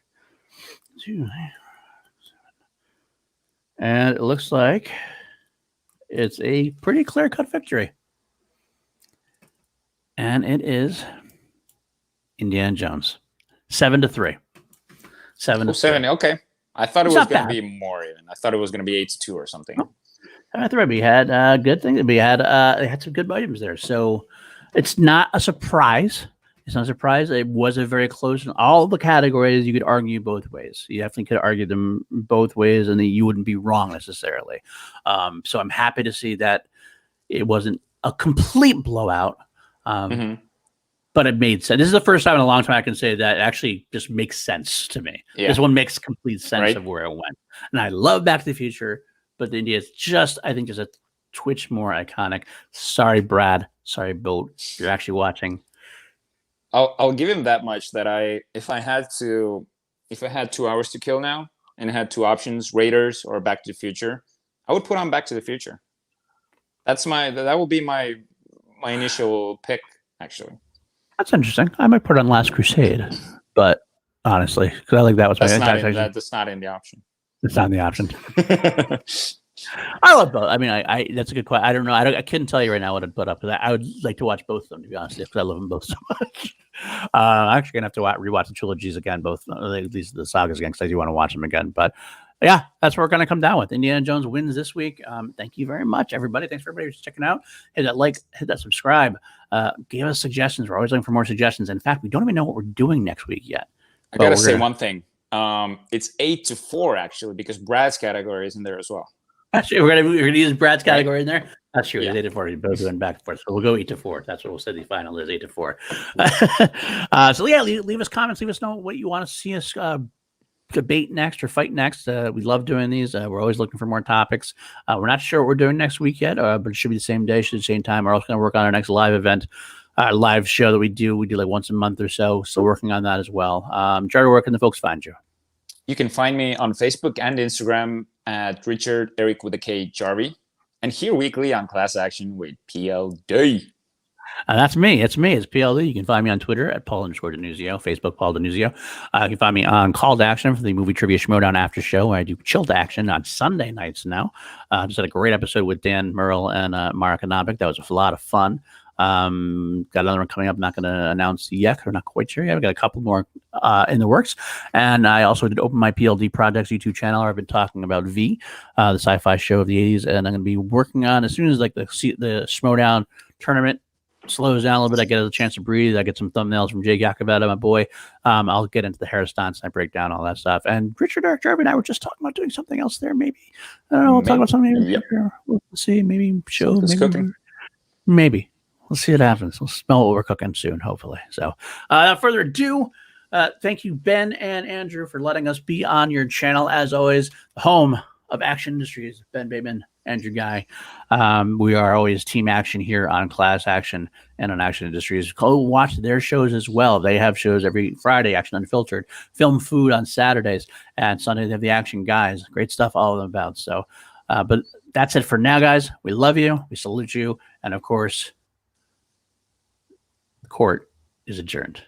and it looks like it's a pretty clear-cut victory, and it is Indiana Jones, 7-3. 7-3. Okay. I thought it was going to be more even. I thought it was going to be 8-2 or something. I thought we had good things. We had they had some good items there, so it's not a surprise. It's not a surprise. It was a very close. In all the categories, you could argue both ways. You definitely could argue them both ways, and you wouldn't be wrong necessarily. So I'm happy to see that it wasn't a complete blowout. But it made sense. This is the first time in a long time I can say that it actually just makes sense to me. Yeah. This one makes complete sense of where it went. And I love Back to the Future, but the India is I think, just a twitch more iconic. Sorry, Brad. Sorry, Boat. You're actually watching. I'll give him that much that if I had 2 hours to kill now and had 2 options, Raiders or Back to the Future, I would put on Back to the Future. That will be my initial pick, actually. That's interesting. I might put on Last Crusade, but honestly, because I like that was that's not in the option. It's not in the option. I love both. I mean, I that's a good question. I don't know. I couldn't tell you right now what I'd put up, because I would like to watch both of them, to be honest, because I love them both so much. I'm actually gonna have to rewatch the trilogies again, both these the sagas again, because I do want to watch them again. But yeah, that's what we're going to come down with. Indiana Jones wins this week. Thank you very much, everybody. Thanks for everybody who's checking out. Hit that like, hit that subscribe. Give us suggestions. We're always looking for more suggestions. In fact, we don't even know what we're doing next week yet. I got to say one thing. It's 8-4, actually, because Brad's category is in there as well. Actually, we're gonna use Brad's category in there. That's true. Yeah. It's 8-4. We're both doing back and forth. So we'll go 8-4. That's what we'll say the final is, 8-4. So yeah, leave us comments. Leave us know what you want to see us debate next or fight next. We love doing these. We're always looking for more topics. We're not sure what we're doing next week yet, but it should be the same day, should be the same time. We're also going to work on our next live event, live show that we do. We do like once a month or so. So working on that as well. Charlie, where can the folks find you? You can find me on Facebook and Instagram at Richard Eric with a K Jarvie, and here weekly on Class Action with PLD. That's me. It's me. It's PLD. You can find me on Twitter at Paul_Denuzio, Facebook Paul Denuzio. You can find me on Call to Action for the Movie Trivia Schmodown After Show, where I do Chilled Action on Sunday nights now. Just had a great episode with Dan Merle and Mara Kanabik. That was a lot of fun. Got another one coming up. I'm not going to announce yet. We're not quite sure yet. I've got a couple more in the works. And I also did open my PLD Projects YouTube channel. I've been talking about V, the sci-fi show of the 80s. And I'm going to be working on, as soon as like the Schmodown tournament slows down a little bit, I get a chance to breathe. I get some thumbnails from Jake Yakavetta, my boy. I'll get into the Harris-Dance and I break down all that stuff. And Richard Eric Jarvie and I were just talking about doing something else there. Maybe, I don't know. We'll talk about something. Yep. We'll see. Maybe show. Something's Maybe. cooking. Maybe. We'll see what happens. We'll smell what we're cooking soon, hopefully. So, without further ado, thank you, Ben and Andrew, for letting us be on your channel. As always, the home of Action Industries, Ben Bateman, Andrew Guy. We are always team action here on Class Action and on Action Industries. Go watch their shows as well. They have shows every Friday, Action Unfiltered, Film Food on Saturdays, and Sunday they have the Action Guys. Great stuff all of them about. So, but that's it for now, guys. We love you. We salute you. And of course, the court is adjourned.